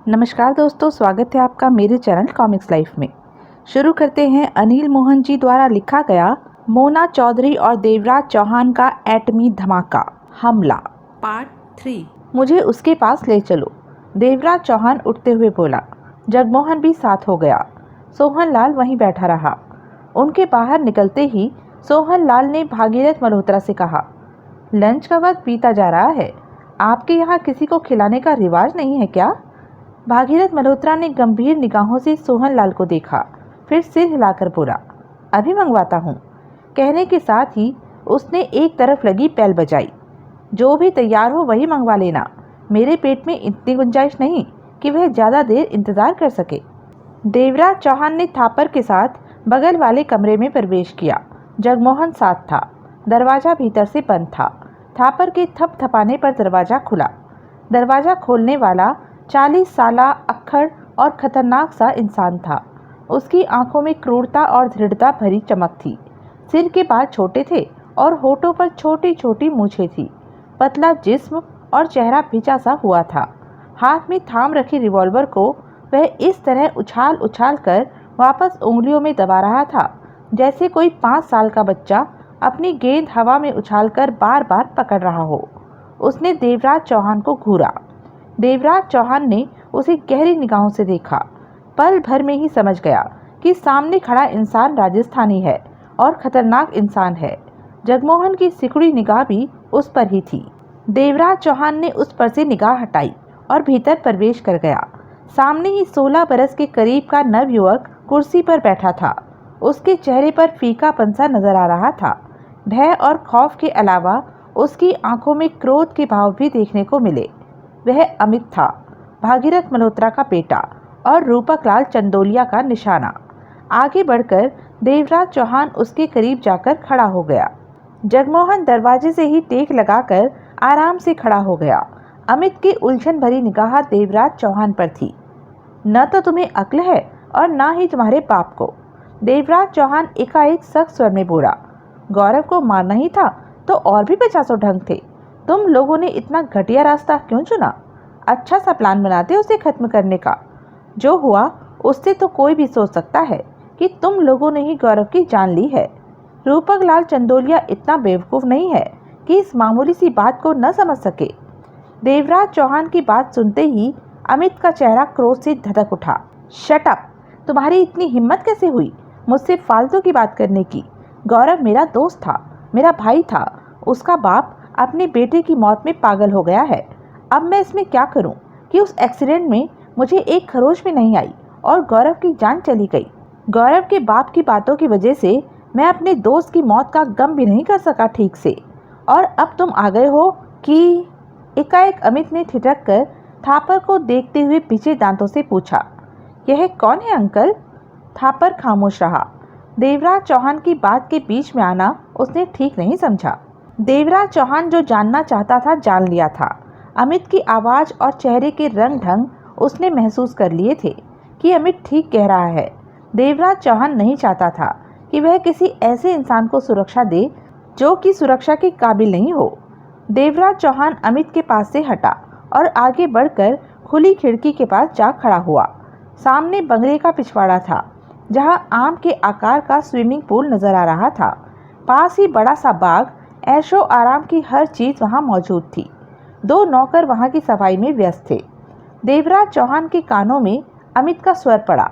नमस्कार दोस्तों, स्वागत है आपका मेरे चैनल कॉमिक्स लाइफ में। शुरू करते हैं अनिल मोहन जी द्वारा लिखा गया मोना चौधरी और देवराज चौहान का एटमी धमाका हमला पार्ट 3। मुझे उसके पास ले चलो, देवराज चौहान उठते हुए बोला। जगमोहन भी साथ हो गया। सोहन लाल वहीं बैठा रहा। उनके बाहर निकलते ही सोहन लाल ने भागीरथ मल्होत्रा से कहा, लंच का वक्त बीता जा रहा है, आपके यहाँ किसी को खिलाने का रिवाज नहीं है क्या? भागीरथ मल्होत्रा ने गंभीर निगाहों से सोहन लाल को देखा, फिर सिर हिलाकर बोला, अभी मंगवाता हूँ। कहने के साथ ही उसने एक तरफ लगी बेल बजाई। जो भी तैयार हो वही मंगवा लेना, मेरे पेट में इतनी गुंजाइश नहीं कि वह ज़्यादा देर इंतज़ार कर सके। देवराज चौहान ने थापर के साथ बगल वाले कमरे में प्रवेश किया। जगमोहन साथ था। दरवाज़ा भीतर से बंद था। थापर के थपथपाने पर दरवाज़ा खुला। दरवाज़ा खोलने वाला 40 साला अक्खड़ और खतरनाक सा इंसान था। उसकी आंखों में क्रूरता और दृढ़ता भरी चमक थी। सिर के बाल छोटे थे और होठों पर छोटी छोटी मूछें थी। पतला जिस्म और चेहरा भिजा सा हुआ था। हाथ में थाम रखी रिवॉल्वर को वह इस तरह उछाल उछाल कर वापस उंगलियों में दबा रहा था जैसे कोई 5 साल का बच्चा अपनी गेंद हवा में उछालकर बार बार पकड़ रहा हो। उसने देवराज चौहान को घूरा। देवराज चौहान ने उसे गहरी निगाहों से देखा। पल भर में ही समझ गया कि सामने खड़ा इंसान राजस्थानी है और खतरनाक इंसान है। जगमोहन की सिकुड़ी निगाह भी उस पर ही थी। देवराज चौहान ने उस पर से निगाह हटाई और भीतर प्रवेश कर गया। सामने ही 16 बरस के करीब का नवयुवक कुर्सी पर बैठा था। उसके चेहरे पर फीकापन सा नजर आ रहा था। भय और खौफ के अलावा उसकी आंखों में क्रोध के भाव भी देखने को मिले। वह अमित था, भागीरथ मल्होत्रा का बेटा और रूपक लाल चंदोलिया का निशाना। आगे बढ़कर देवराज चौहान उसके करीब जाकर खड़ा हो गया। जगमोहन दरवाजे से ही टेक लगाकर आराम से खड़ा हो गया। अमित की उलझन भरी निगाह देवराज चौहान पर थी। न तो तुम्हें अक्ल है और न ही तुम्हारे बाप को, देवराज चौहान एकाएक सख्त स्वर में बोला। गौरव को मारना ही था तो और भी 50 ढंग थे। तुम लोगों ने इतना घटिया रास्ता क्यों चुना? अच्छा सा प्लान बनाते उसे खत्म करने का। जो हुआ उससे तो कोई भी सोच सकता है कि तुम लोगों ने ही गौरव की जान ली है। रूपक लाल चंदोलिया इतना बेवकूफ़ नहीं है कि इस मामूली सी बात को न समझ सके। देवराज चौहान की बात सुनते ही अमित का चेहरा क्रोध से धधक उठा। Shut up! तुम्हारी इतनी हिम्मत कैसे हुई मुझसे फालतू की बात करने की? गौरव मेरा दोस्त था, मेरा भाई था। उसका बाप अपने बेटे की मौत में पागल हो गया है। अब मैं इसमें क्या करूं कि उस एक्सीडेंट में मुझे एक खरोच भी नहीं आई और गौरव की जान चली गई। गौरव के बाप की बातों की वजह से मैं अपने दोस्त की मौत का गम भी नहीं कर सका ठीक से, और अब तुम आ गए हो कि? एकाएक अमित ने ठिठक कर थापर को देखते हुए पीछे दांतों से पूछा, यह कौन है अंकल? थापर खामोश रहा। देवराज चौहान की बात के बीच में आना उसने ठीक नहीं समझा। देवराज चौहान जो जानना चाहता था जान लिया था। अमित की आवाज़ और चेहरे के रंग ढंग उसने महसूस कर लिए थे कि अमित ठीक कह रहा है। देवराज चौहान नहीं चाहता था कि वह किसी ऐसे इंसान को सुरक्षा दे जो कि सुरक्षा के काबिल नहीं हो। देवराज चौहान अमित के पास से हटा और आगे बढ़कर खुली खिड़की के पास जा खड़ा हुआ। सामने बंगले का पिछवाड़ा था जहां आम के आकार का स्विमिंग पूल नजर आ रहा था। पास ही बड़ा सा बाग, ऐशो आराम की हर चीज़ वहां मौजूद थी। 2 नौकर वहां की सफाई में व्यस्त थे। देवराज चौहान के कानों में अमित का स्वर पड़ा।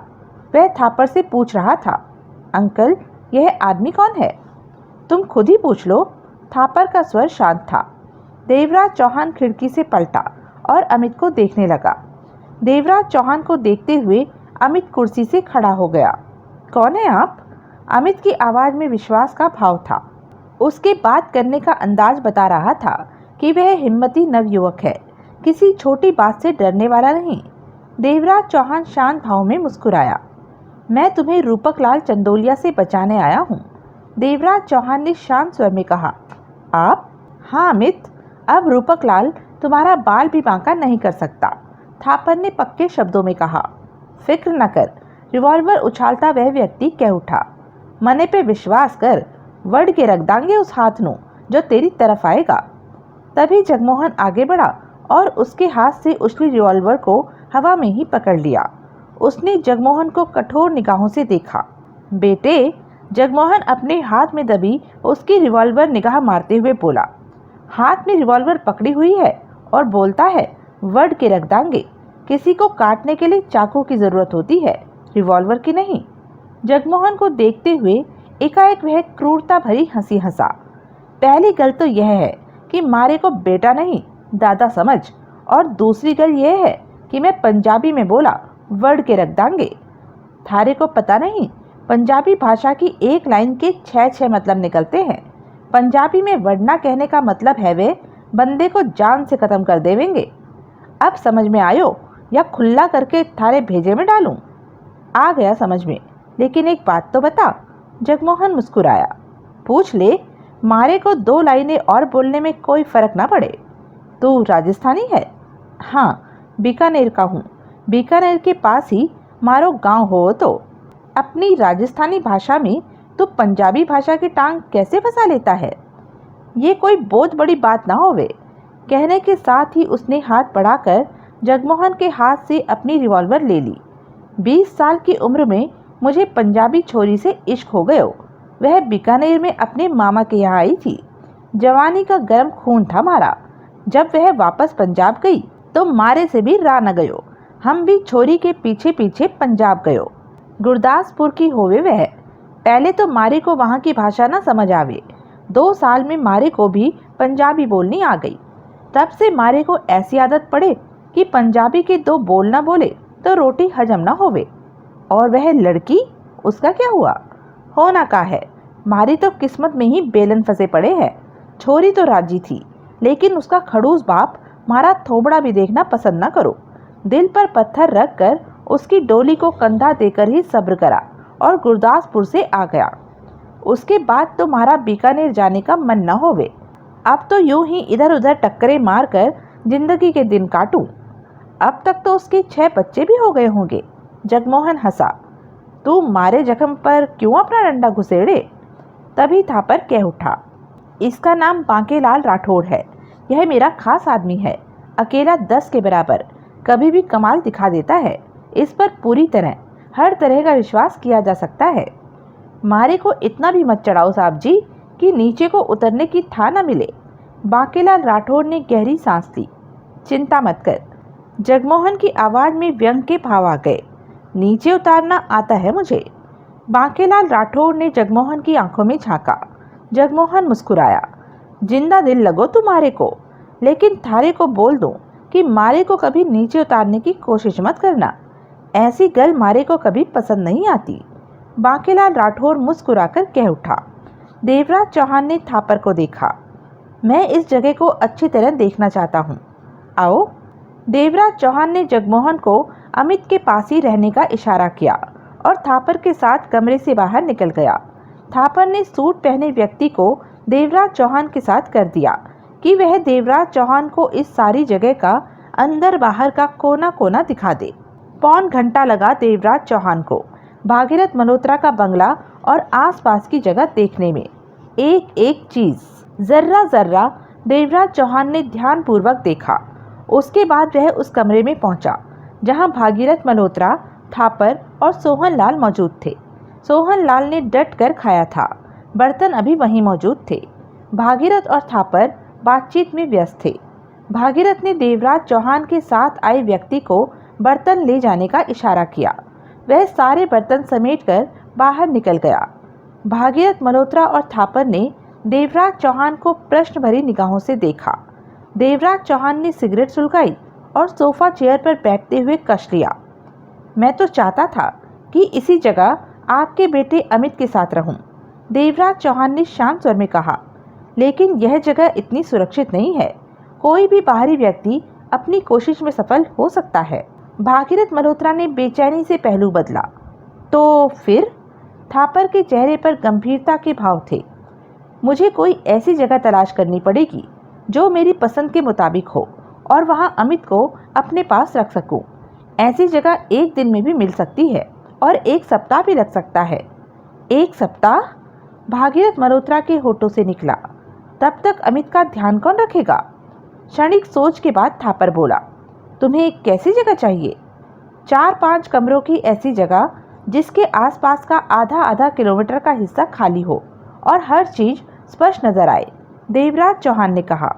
वह थापर से पूछ रहा था, अंकल यह आदमी कौन है? तुम खुद ही पूछ लो। थापर का स्वर शांत था। देवराज चौहान खिड़की से पलटा और अमित को देखने लगा। देवराज चौहान को देखते हुए अमित कुर्सी से खड़ा हो गया। कौन है आप? अमित की आवाज़ में विश्वास का भाव था। उसके बात करने का अंदाज बता रहा था कि वह हिम्मती नवयुवक है, किसी छोटी बात से डरने वाला नहीं। देवराज चौहान शांत भाव में मुस्कुराया। मैं तुम्हें रूपक लाल चंदोलिया से बचाने आया हूँ, देवराज चौहान ने शांत स्वर में कहा। आप? हाँ अमित, अब रूपक लाल तुम्हारा बाल भी बांका नहीं कर सकता, थापर ने पक्के शब्दों में कहा। फिक्र न कर, रिवॉल्वर उछालता वह व्यक्ति कह उठा। मने पे विश्वास कर, वड़ के रख दांगे उस हाथ नू जो तेरी तरफ आएगा। तभी जगमोहन आगे बढ़ा और उसके हाथ से उछली रिवॉल्वर को हवा में ही पकड़ लिया। उसने जगमोहन को कठोर निगाहों से देखा। बेटे, जगमोहन अपने हाथ में दबी उसकी रिवॉल्वर निगाह मारते हुए बोला। हाथ में रिवॉल्वर पकड़ी हुई है और बोलता है, वर्ड के रख देंगे। किसी को काटने के लिए चाकू की जरूरत होती है, रिवॉल्वर की नहीं। जगमोहन को देखते हुए एकाएक वह क्रूरता भरी हंसी हंसा। पहली गल तो यह है कि मारे को बेटा नहीं दादा समझ, और दूसरी गल यह है कि मैं पंजाबी में बोला, वर्ड के रख देंगे। थारे को पता नहीं, पंजाबी भाषा की एक लाइन के 6 मतलब निकलते हैं। पंजाबी में वरना कहने का मतलब है वे बंदे को जान से खत्म कर देवेंगे। अब समझ में आयो या खुल्ला करके थारे भेजे में डालूं? आ गया समझ में, लेकिन एक बात तो बता। जगमोहन मुस्कुराया। पूछ ले, मारे को 2 लाइनें और बोलने में कोई फर्क ना पड़े। तू राजस्थानी है? हाँ, बीकानेर का हूँ। बीकानेर के पास ही मारो गांव हो तो अपनी राजस्थानी भाषा में तू पंजाबी भाषा की टांग कैसे फंसा लेता है? ये कोई बहुत बड़ी बात ना होवे। कहने के साथ ही उसने हाथ बढ़ाकर जगमोहन के हाथ से अपनी रिवॉल्वर ले ली। 20 साल की उम्र में मुझे पंजाबी छोरी से इश्क हो गयो। वह बीकानेर में अपने मामा के यहाँ आई थी। जवानी का गर्म खून था मारा। जब वह वापस पंजाब गई तो मारे से भी राह न गयो। हम भी छोरी के पीछे पीछे पंजाब गयो। गुरदासपुर की होवे वह। पहले तो मारे को वहाँ की भाषा न समझ आवे। 2 साल में मारे को भी पंजाबी बोलनी आ गई। तब से मारे को ऐसी आदत पड़े कि पंजाबी के 2 बोल न बोले तो रोटी हजम न होवे। और वह लड़की, उसका क्या हुआ? होना का है, मारी तो किस्मत में ही बेलन फंसे पड़े हैं। छोरी तो राजी थी, लेकिन उसका खड़ूस बाप मारा थोबड़ा भी देखना पसंद न करो। दिल पर पत्थर रख कर उसकी डोली को कंधा देकर ही सब्र करा और गुरदासपुर से आ गया। उसके बाद तो मारा बीकानेर जाने का मन न होवे। अब तो यूं ही इधर उधर टक्करे मार कर जिंदगी के दिन काटूं। अब तक तो उसके 6 बच्चे भी हो गए होंगे। जगमोहन हंसा। तू मारे जख्म पर क्यों अपना डंडा घुसेड़े? तभी थापर कह उठा, इसका नाम बांकेलाल राठौड़ है। यह मेरा खास आदमी है। अकेला 10 के बराबर, कभी भी कमाल दिखा देता है। इस पर पूरी तरह हर तरह का विश्वास किया जा सकता है। मारे को इतना भी मत चढ़ाओ साहब जी कि नीचे को उतरने की था न मिले। बांकेलाल राठौड़ ने गहरी सांस ली। चिंता मत कर। जगमोहन की आवाज़ में व्यंग के भाव आ गए। नीचे उतारना आता है मुझे। बांकेलाल राठौड़ ने जगमोहन की आंखों में झांका। जगमोहन मुस्कुराया। जिंदा दिल लगो तुम्हारे को, लेकिन थारे को बोल दूं कि मारे को कभी नीचे उतारने की कोशिश मत करना। ऐसी गल मारे को कभी पसंद नहीं आती। बांकेलाल राठौड़ मुस्कुराकर कह उठा। देवराज चौहान ने थापर को देखा। मैं इस जगह को अच्छी तरह देखना चाहता हूँ, आओ। देवराज चौहान ने जगमोहन को अमित के पास ही रहने का इशारा किया और थापर के साथ कमरे से बाहर निकल गया। थापर ने सूट पहने व्यक्ति को देवराज चौहान के साथ कर दिया कि वह देवराज चौहान को इस सारी जगह का अंदर बाहर का कोना कोना दिखा दे। 1.25 घंटा लगा देवराज चौहान को भागीरथ मल्होत्रा का बंगला और आसपास की जगह देखने में। एक एक चीज जर्रा जर्रा देवराज चौहान ने ध्यानपूर्वक देखा। उसके बाद वह उस कमरे में पहुंचा जहां भागीरथ मल्होत्रा, थापर और सोहनलाल मौजूद थे। सोहनलाल ने डट कर खाया था। बर्तन अभी वहीं मौजूद थे। भागीरथ और थापर बातचीत में व्यस्त थे। भागीरथ ने देवराज चौहान के साथ आए व्यक्ति को बर्तन ले जाने का इशारा किया। वह सारे बर्तन समेटकर बाहर निकल गया। भागीरथ मल्होत्रा और थापर ने देवराज चौहान को प्रश्न भरी निगाहों से देखा। देवराज चौहान ने सिगरेट सुलगाई और सोफा चेयर पर बैठते हुए कश लिया। मैं तो चाहता था कि इसी जगह आपके बेटे अमित के साथ रहूं, देवराज चौहान ने शांत स्वर में कहा, लेकिन यह जगह इतनी सुरक्षित नहीं है। कोई भी बाहरी व्यक्ति अपनी कोशिश में सफल हो सकता है। भागीरथ मल्होत्रा ने बेचैनी से पहलू बदला। तो फिर? थापर के चेहरे पर गंभीरता के भाव थे। मुझे कोई ऐसी जगह तलाश करनी पड़ेगी जो मेरी पसंद के मुताबिक हो और वहां अमित को अपने पास रख सकूं। ऐसी जगह एक दिन में भी मिल सकती है और 1 सप्ताह भी लग सकता है। 1 सप्ताह? भागीरथ मल्होत्रा के होठों से निकला। तब तक अमित का ध्यान कौन रखेगा? क्षणिक सोच के बाद थापर बोला, तुम्हें एक कैसी जगह चाहिए? 4-5 कमरों की ऐसी जगह जिसके आसपास का आधा आधा किलोमीटर का हिस्सा खाली हो और हर चीज स्पष्ट नजर आए, देवराज चौहान ने कहा।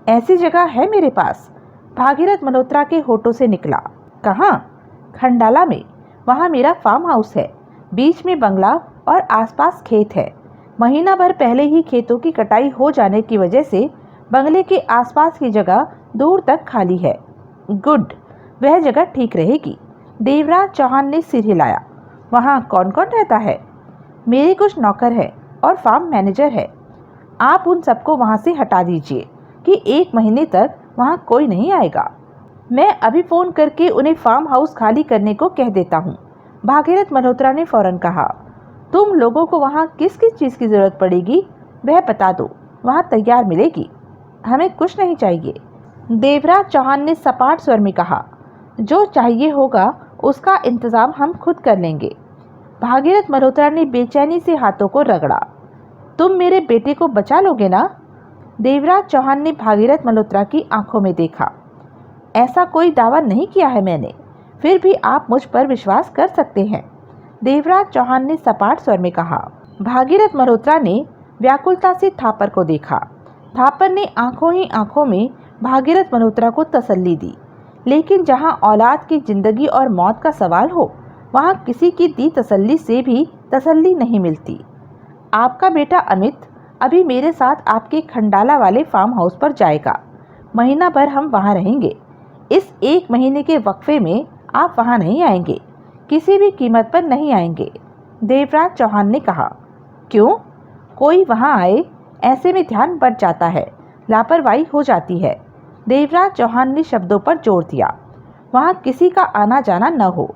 ऐसी जगह है मेरे पास, भागीरथ मल्होत्रा के होठों से निकला। कहाँ? खंडाला में। वहाँ मेरा फार्म हाउस है, बीच में बंगला और आसपास खेत है। महीना भर पहले ही खेतों की कटाई हो जाने की वजह से बंगले के आसपास की जगह दूर तक खाली है। गुड, वह जगह ठीक रहेगी। देवराज चौहान ने सिर हिलाया। वहाँ कौन कौन रहता है? मेरे कुछ नौकर है और फार्म मैनेजर है। आप उन सबको वहाँ से हटा दीजिए कि 1 महीने तक वहाँ कोई नहीं आएगा। मैं अभी फ़ोन करके उन्हें फार्म हाउस खाली करने को कह देता हूँ, भागीरथ मल्होत्रा ने फौरन कहा। तुम लोगों को वहाँ किस किस चीज़ की ज़रूरत पड़ेगी वह बता दो, वहाँ तैयार मिलेगी। हमें कुछ नहीं चाहिए, देवराज चौहान ने सपाट स्वर में कहा। जो चाहिए होगा उसका इंतज़ाम हम खुद कर लेंगे। भागीरथ मल्होत्रा ने बेचैनी से हाथों को रगड़ा। तुम मेरे बेटे को बचा लोगे ना? देवराज चौहान ने भागीरथ मल्होत्रा की आंखों में देखा। ऐसा कोई दावा नहीं किया है मैंने, फिर भी आप मुझ पर विश्वास कर सकते हैं, देवराज चौहान ने सपाट स्वर में कहा। भागीरथ मल्होत्रा ने व्याकुलता से थापर को देखा। थापर ने आंखों ही आंखों में भागीरथ मल्होत्रा को तसल्ली दी, लेकिन जहां औलाद की जिंदगी और मौत का सवाल हो, वहां किसी की दी तसल्ली से भी तसल्ली नहीं मिलती। आपका बेटा अमित अभी मेरे साथ आपके खंडाला वाले फार्म हाउस पर जाएगा। महीना भर हम वहां रहेंगे। इस 1 महीने के वक्फे में आप वहां नहीं आएंगे, किसी भी कीमत पर नहीं आएंगे, देवराज चौहान ने कहा। क्यों? कोई वहां आए, ऐसे में ध्यान बढ़ जाता है, लापरवाही हो जाती है, देवराज चौहान ने शब्दों पर जोर दिया। वहां किसी का आना जाना न हो,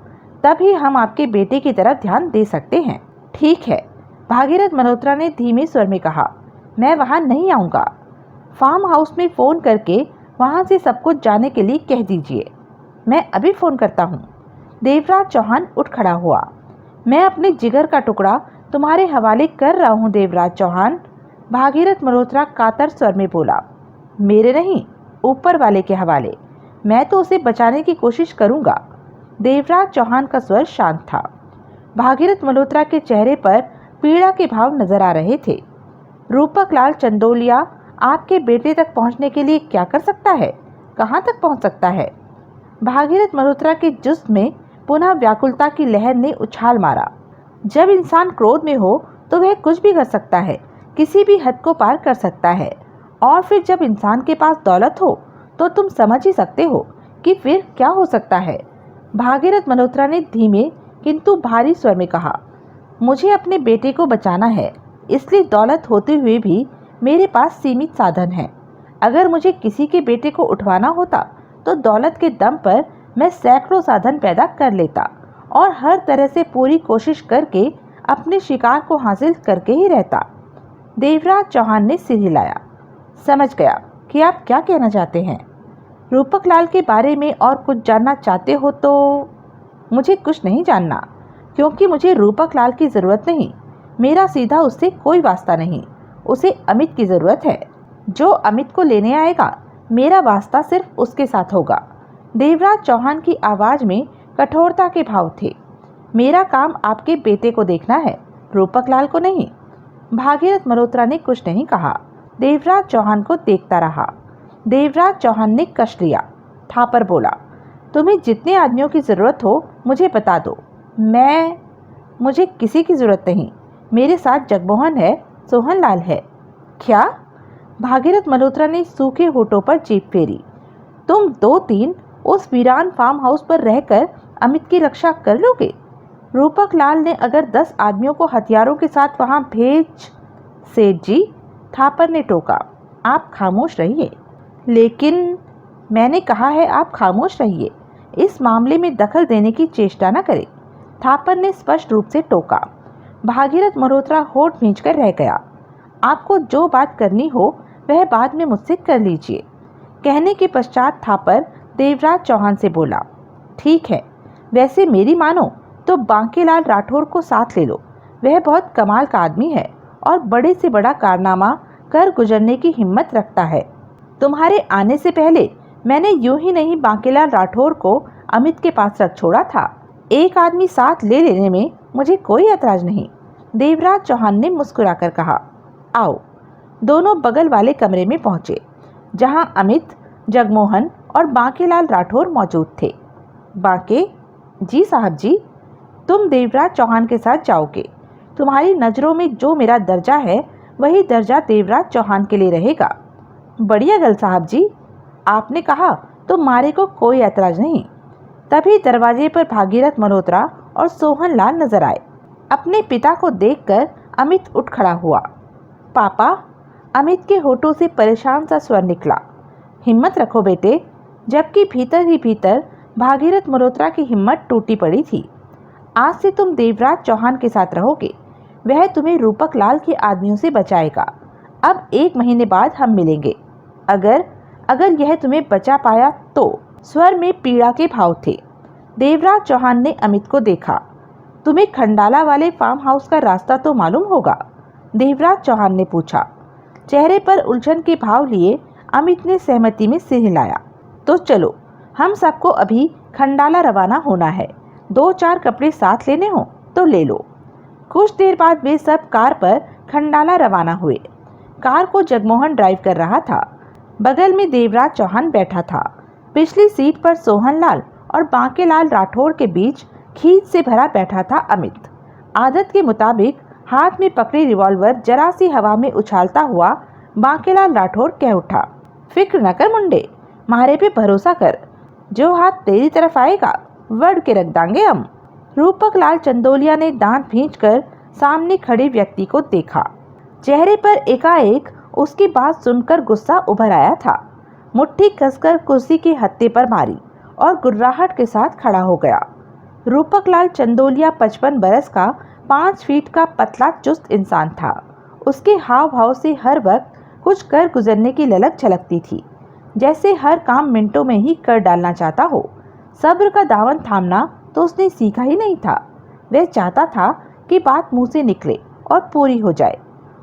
तभी हम आपके बेटे की तरफ ध्यान दे सकते हैं। ठीक है, भागीरथ मल्होत्रा ने धीमे स्वर में कहा। मैं वहां नहीं आऊँगा। फार्म हाउस में फ़ोन करके वहां से सब कुछ जाने के लिए कह दीजिए। मैं अभी फ़ोन करता हूँ। देवराज चौहान उठ खड़ा हुआ। मैं अपने जिगर का टुकड़ा तुम्हारे हवाले कर रहा हूँ देवराज चौहान, भागीरथ मल्होत्रा कातर स्वर में बोला। मेरे नहीं, ऊपर वाले के हवाले। मैं तो उसे बचाने की कोशिश करूँगा। देवराज चौहान का स्वर शांत था। भागीरथ मल्होत्रा के चेहरे पर पीड़ा के भाव नजर आ रहे थे। रूपक लाल चंदोलिया आपके बेटे तक पहुंचने के लिए क्या कर सकता है? कहां तक पहुंच सकता है? भागीरथ मल्होत्रा के जुस्म में पुनः व्याकुलता की लहर ने उछाल मारा। जब इंसान क्रोध में हो तो वह कुछ भी कर सकता है, किसी भी हद को पार कर सकता है, और फिर जब इंसान के पास दौलत हो तो तुम समझ ही सकते हो कि फिर क्या हो सकता है। भागीरथ मल्होत्रा ने धीमे किंतु भारी स्वर में कहा। मुझे अपने बेटे को बचाना है, इसलिए दौलत होते हुए भी मेरे पास सीमित साधन हैं। अगर मुझे किसी के बेटे को उठवाना होता तो दौलत के दम पर मैं सैकड़ों साधन पैदा कर लेता और हर तरह से पूरी कोशिश करके अपने शिकार को हासिल करके ही रहता। देवराज चौहान ने सिर हिलाया। समझ गया कि आप क्या कहना चाहते हैं। रूपक लाल के बारे में और कुछ जानना चाहते हो तो? मुझे कुछ नहीं जानना, क्योंकि मुझे रूपक लाल की ज़रूरत नहीं। मेरा सीधा उससे कोई वास्ता नहीं, उसे अमित की ज़रूरत है। जो अमित को लेने आएगा, मेरा वास्ता सिर्फ उसके साथ होगा। देवराज चौहान की आवाज़ में कठोरता के भाव थे। मेरा काम आपके बेटे को देखना है, रूपक लाल को नहीं। भागीरथ मल्होत्रा ने कुछ नहीं कहा, देवराज चौहान को देखता रहा। देवराज चौहान ने कश लिया। थापर बोला, तुम्हें जितने आदमियों की ज़रूरत हो मुझे बता दो। मुझे किसी की ज़रूरत नहीं। मेरे साथ जगमोहन है, सोहन लाल है। क्या? भागीरथ मल्होत्रा ने सूखे होठों पर जीभ फेरी। तुम 2-3 उस वीरान फार्म हाउस पर रहकर अमित की रक्षा कर लोगे? रूपक लाल ने अगर 10 आदमियों को हथियारों के साथ वहां भेज। सेठ जी, थापर ने टोका, आप खामोश रहिए। लेकिन मैंने कहा है आप खामोश रहिए, इस मामले में दखल देने की चेष्टा न करें, थापर ने स्पष्ट रूप से टोका। भागीरथ मल्होत्रा होठ भींचकर रह गया। आपको जो बात करनी हो वह बाद में मुझसे कर लीजिए, कहने के पश्चात थापर देवराज चौहान से बोला। ठीक है, वैसे मेरी मानो तो बांकेलाल राठौर को साथ ले लो। वह बहुत कमाल का आदमी है और बड़े से बड़ा कारनामा कर गुजरने की हिम्मत रखता है। तुम्हारे आने से पहले मैंने यूं ही नहीं बांकेलाल राठौर को अमित के पास रख छोड़ा था। एक आदमी साथ ले लेने में मुझे कोई ऐतराज नहीं। देवराज चौहान ने मुस्कुराकर कहा। आओ। दोनों बगल वाले कमरे में पहुंचे, जहां अमित, जगमोहन और बांकेलाल राठौर मौजूद थे। बांके, जी साहब जी, तुम देवराज चौहान के साथ जाओगे। तुम्हारी नज़रों में जो मेरा दर्जा है वही दर्जा देवराज चौहान के लिए रहेगा। बढ़िया गल साहब जी, आपने कहा तो मारे को कोई ऐतराज नहीं। तभी दरवाजे पर भागीरथ मल्होत्रा और सोहन लाल नजर आए। अपने पिता को देखकर अमित उठ खड़ा हुआ। पापा, अमित के होठों से परेशान सा स्वर निकला। हिम्मत रखो बेटे। जबकि भीतर ही भीतर भागीरथ मल्होत्रा की हिम्मत टूटी पड़ी थी। आज से तुम देवराज चौहान के साथ रहोगे। वह तुम्हें रूपक लाल के आदमियों से बचाएगा। अब 1 महीने बाद हम मिलेंगे। अगर यह तुम्हें बचा पाया तो। स्वर में पीड़ा के भाव थे। देवराज चौहान ने अमित को देखा। तुम्हें खंडाला वाले फार्म हाउस का रास्ता तो मालूम होगा? देवराज चौहान ने पूछा। चेहरे पर उलझन के भाव लिए अमित ने सहमति में सिर हिलाया। तो चलो, हम सबको अभी खंडाला रवाना होना है। 2-4 कपड़े साथ लेने हो तो ले लो। कुछ देर बाद वे सब कार पर खंडाला रवाना हुए। कार को जगमोहन ड्राइव कर रहा था। बगल में देवराज चौहान बैठा था। पिछली सीट पर सोहन लाल और बांकेलाल राठौर के बीच खींच से भरा बैठा था अमित। आदत के मुताबिक हाथ में पकड़ी रिवॉल्वर जरा सी हवा में उछालता हुआ बांकेलाल राठौर कह उठा। फिक्र न कर मुंडे, मारे पे भरोसा कर। जो हाथ तेरी तरफ आएगा वड़ के रख देंगे हम। रूपक लाल चंदोलिया ने दांत भींचकर सामने खड़े व्यक्ति को देखा। चेहरे पर एकाएक उसकी बात सुनकर गुस्सा उभर आया था। मुट्ठी कसकर कुर्सी के हत्थे पर मारी और गुर्राहट के साथ खड़ा हो गया। रूपक लाल चंदोलिया 55 बरस का 5 फीट का पतला चुस्त इंसान था। उसके हाव भाव से हर वक्त कुछ कर गुजरने की ललक झलकती थी, जैसे हर काम मिनटों में ही कर डालना चाहता हो। सब्र का दामन थामना तो उसने सीखा ही नहीं था। वह चाहता था कि बात मुंह से निकले और पूरी हो जाए।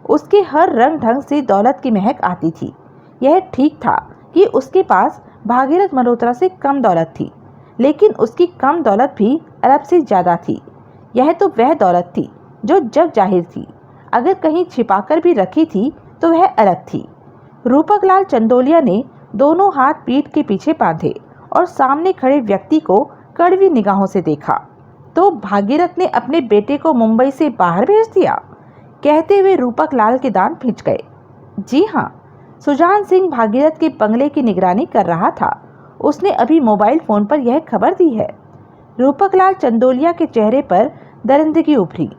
उसके हर रंग ढंग से दौलत की महक आती थी। यह ठीक था कि उसके पास भागीरथ मल्होत्रा से कम दौलत थी, लेकिन उसकी कम दौलत भी अरब से ज़्यादा थी। यह तो वह दौलत थी जो जग जाहिर थी। अगर कहीं छिपाकर भी रखी थी तो वह अलग थी। रूपक लाल चंदोलिया ने दोनों हाथ पीठ के पीछे बांधे और सामने खड़े व्यक्ति को कड़वी निगाहों से देखा। तो भागीरथ ने अपने बेटे को मुंबई से बाहर भेज दिया? कहते हुए रूपक लाल के दांत भिंच गए। जी हाँ, सुजान सिंह भागीरथ के बंगले की निगरानी कर रहा था। उसने अभी मोबाइल फोन पर यह खबर दी है। रूपक लाल चंदोलिया के चेहरे पर दरिंदगी उभरी।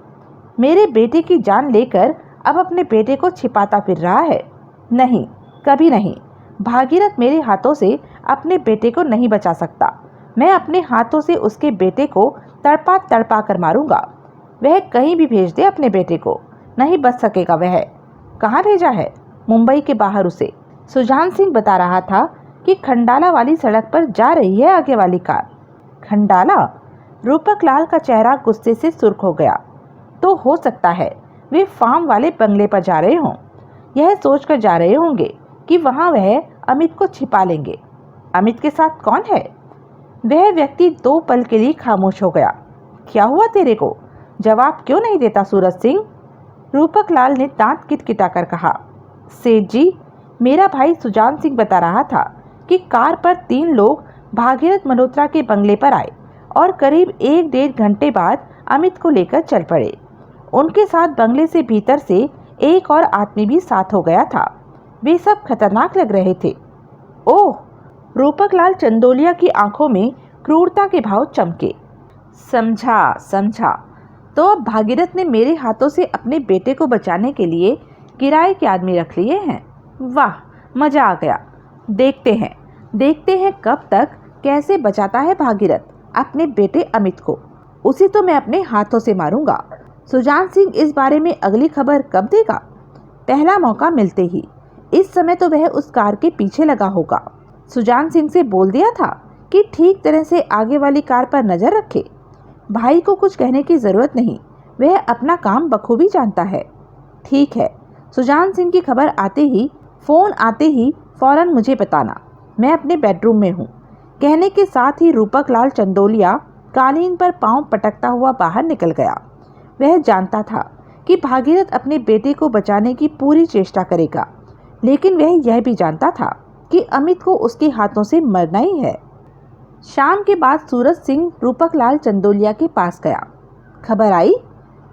मेरे बेटे की जान लेकर अब अपने बेटे को छिपाता फिर रहा है? नहीं, कभी नहीं। भागीरथ मेरे हाथों से अपने बेटे को नहीं बचा सकता। मैं अपने हाथों से उसके बेटे को तड़पा तड़पा कर मारूंगा। वह कहीं भी भेज दे अपने बेटे को, नहीं बच सकेगा। वह कहाँ भेजा है? मुंबई के बाहर उसे। सुजान सिंह बता रहा था कि खंडाला वाली सड़क पर जा रही है आगे वाली कार। खंडाला? रूपक लाल का चेहरा गुस्से से सुर्ख हो गया। तो हो सकता है वे फार्म वाले बंगले पर जा रहे हों। यह सोचकर जा रहे होंगे कि वहां वह अमित को छिपा लेंगे। अमित के साथ कौन है? वह व्यक्ति 2 पल के लिए खामोश हो गया। क्या हुआ तेरे को? जवाब क्यों नहीं देता सूरज सिंह? रूपक लाल ने दांत किटकिटाकर कहा। सेठ जी, मेरा भाई सुजान सिंह बता रहा था कि कार पर 3 लोग भागीरथ मल्होत्रा के बंगले पर आए और करीब 1-1.5 घंटे बाद अमित को लेकर चल पड़े। उनके साथ बंगले से भीतर से एक और आदमी भी साथ हो गया था। वे सब खतरनाक लग रहे थे। ओह! रूपक लाल चंदोलिया की आंखों में क्रूरता के भाव चमके। समझा। तो अब भागीरथ ने मेरे हाथों से अपने बेटे को बचाने के लिए किराए के आदमी रख लिए हैं। वाह, मजा आ गया। देखते हैं कब तक कैसे बचाता है भागीरथ अपने बेटे अमित को। उसे तो मैं अपने हाथों से मारूंगा। सुजान सिंह इस बारे में अगली खबर कब देगा? पहला मौका मिलते ही। इस समय तो वह उस कार के पीछे लगा होगा। सुजान सिंह से बोल दिया था कि ठीक तरह से आगे वाली कार पर नजर रखे। भाई को कुछ कहने की जरूरत नहीं, वह अपना काम बखूबी जानता है। ठीक है। सुजान सिंह की खबर आते ही फौरन मुझे बताना, मैं अपने बेडरूम में हूँ। कहने के साथ ही रूपक लाल चंदोलिया कालीन पर पांव पटकता हुआ बाहर निकल गया। वह जानता था कि भागीरथ अपने बेटे को बचाने की पूरी चेष्टा करेगा, लेकिन वह यह भी जानता था कि अमित को उसके हाथों से मरना ही है। शाम के बाद सूरज सिंह रूपक लाल चंदोलिया के पास गया। खबर आई?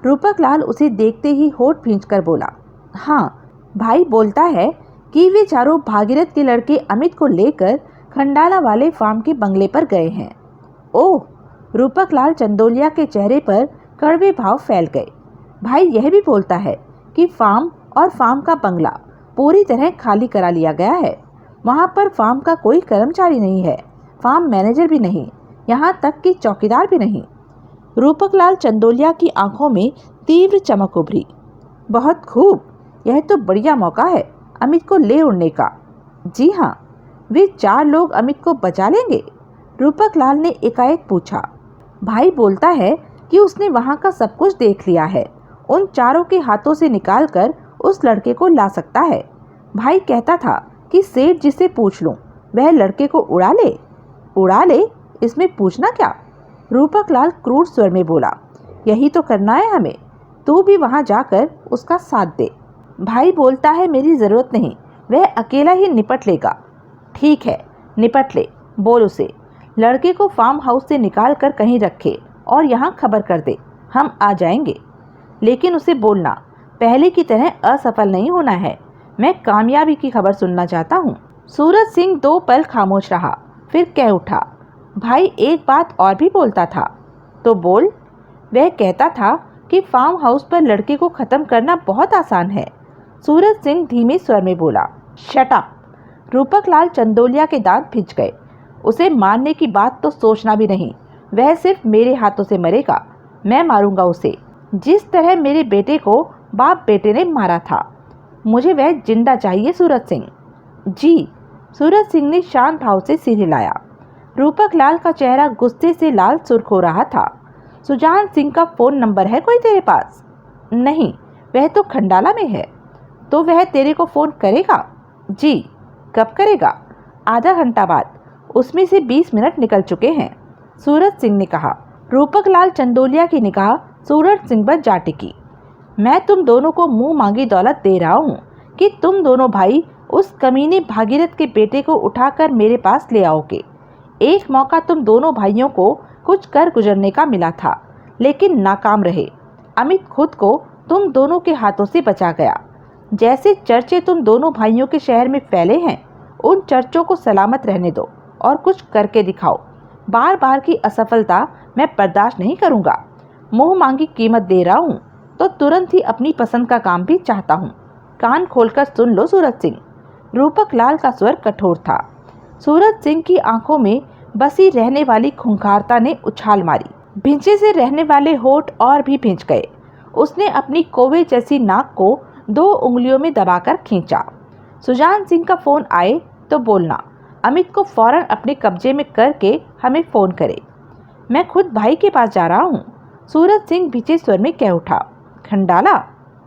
रूपक लाल उसे देखते ही होठ भींचकर बोला। हाँ, भाई बोलता है कि वे चारों भागीरथ के लड़के अमित को लेकर खंडाला वाले फार्म के बंगले पर गए हैं। ओह! रूपक लाल चंदोलिया के चेहरे पर कड़वे भाव फैल गए। भाई यह भी बोलता है कि फार्म और फार्म का बंगला पूरी तरह खाली करा लिया गया है। वहां पर फार्म का कोई कर्मचारी नहीं है, फार्म मैनेजर भी नहीं, यहाँ तक कि चौकीदार भी नहीं। रूपक लाल चंदोलिया की आंखों में तीव्र चमक उभरी। बहुत खूब, यह तो बढ़िया मौका है अमित को ले उड़ने का। जी हाँ, वे 4 लोग अमित को बचा लेंगे? रूपक लाल ने एकाएक पूछा। भाई बोलता है कि उसने वहां का सब कुछ देख लिया है, उन चारों के हाथों से निकालकर उस लड़के को ला सकता है। भाई कहता था कि सेठ जी से पूछ लूं, वह लड़के को उड़ा ले। उड़ा ले, इसमें पूछना क्या? रूपक लाल क्रूर स्वर में बोला। यही तो करना है हमें, तू भी वहां जाकर उसका साथ दे। भाई बोलता है मेरी जरूरत नहीं, वह अकेला ही निपट लेगा। ठीक है, निपट ले, बोल उसे लड़के को फार्म हाउस से निकाल कर कहीं रखे और यहाँ खबर कर दे, हम आ जाएंगे। लेकिन उसे बोलना, पहले की तरह असफल नहीं होना है, मैं कामयाबी की खबर सुनना चाहता हूँ। सूरज सिंह 2 पल खामोश रहा, फिर कह उठा। भाई एक बात और भी बोलता था। तो बोल। वह कहता था कि फार्म हाउस पर लड़के को खत्म करना बहुत आसान है। सूरज सिंह धीमे स्वर में बोला। Shut up! रूपक लाल चंदोलिया के दांत भिंच गए। उसे मारने की बात तो सोचना भी नहीं, वह सिर्फ मेरे हाथों से मरेगा। मैं मारूंगा उसे, जिस तरह मेरे बेटे को बाप बेटे ने मारा था। मुझे वह जिंदा चाहिए सूरज सिंह। जी। सूरज सिंह ने शांत भाव से सिर हिलाया। रूपक लाल का चेहरा गुस्से से लाल सुर्ख हो रहा था। सुजान सिंह का फोन नंबर है कोई तेरे पास? नहीं, वह तो खंडाला में है। तो वह तेरे को फोन करेगा? जी। कब करेगा? आधा घंटा बाद। उसमें से 20 मिनट निकल चुके हैं, सूरज सिंह ने कहा। रूपक लाल चंदोलिया की निगाह सूरज सिंह पर जा टिकी। मैं तुम दोनों को मुंह मांगी दौलत दे रहा हूँ कि तुम दोनों भाई उस कमीने भागीरथ के बेटे को उठाकर मेरे पास ले आओगे। एक मौका तुम दोनों भाइयों को कुछ कर गुजरने का मिला था, लेकिन नाकाम रहे। अमित खुद को तुम दोनों के हाथों से बचा गया। जैसे चर्चे तुम दोनों भाइयों के शहर में फैले हैं, उन चर्चों को सलामत रहने दो और कुछ करके दिखाओ। बार बार की असफलता मैं बर्दाश्त नहीं करूंगा। मुंह मांगी कीमत दे रहा हूँ तो तुरंत ही अपनी पसंद का काम भी चाहता हूँ। कान खोलकर सुन लो सूरज सिंह। रूपक लाल का स्वर कठोर था। सूरज सिंह की आंखों में बसी रहने वाली खूंखारता ने उछाल मारी। भिंचे से रहने वाले होठ और भी भिंच गए। उसने अपनी कोवे जैसी नाक को 2 उंगलियों में दबाकर खींचा। सुजान सिंह का फोन आए तो बोलना, अमित को फौरन अपने कब्जे में करके हमें फोन करे। मैं खुद भाई के पास जा रहा हूँ, सूरज सिंह भिंचे स्वर में कह उठा। खंडाला?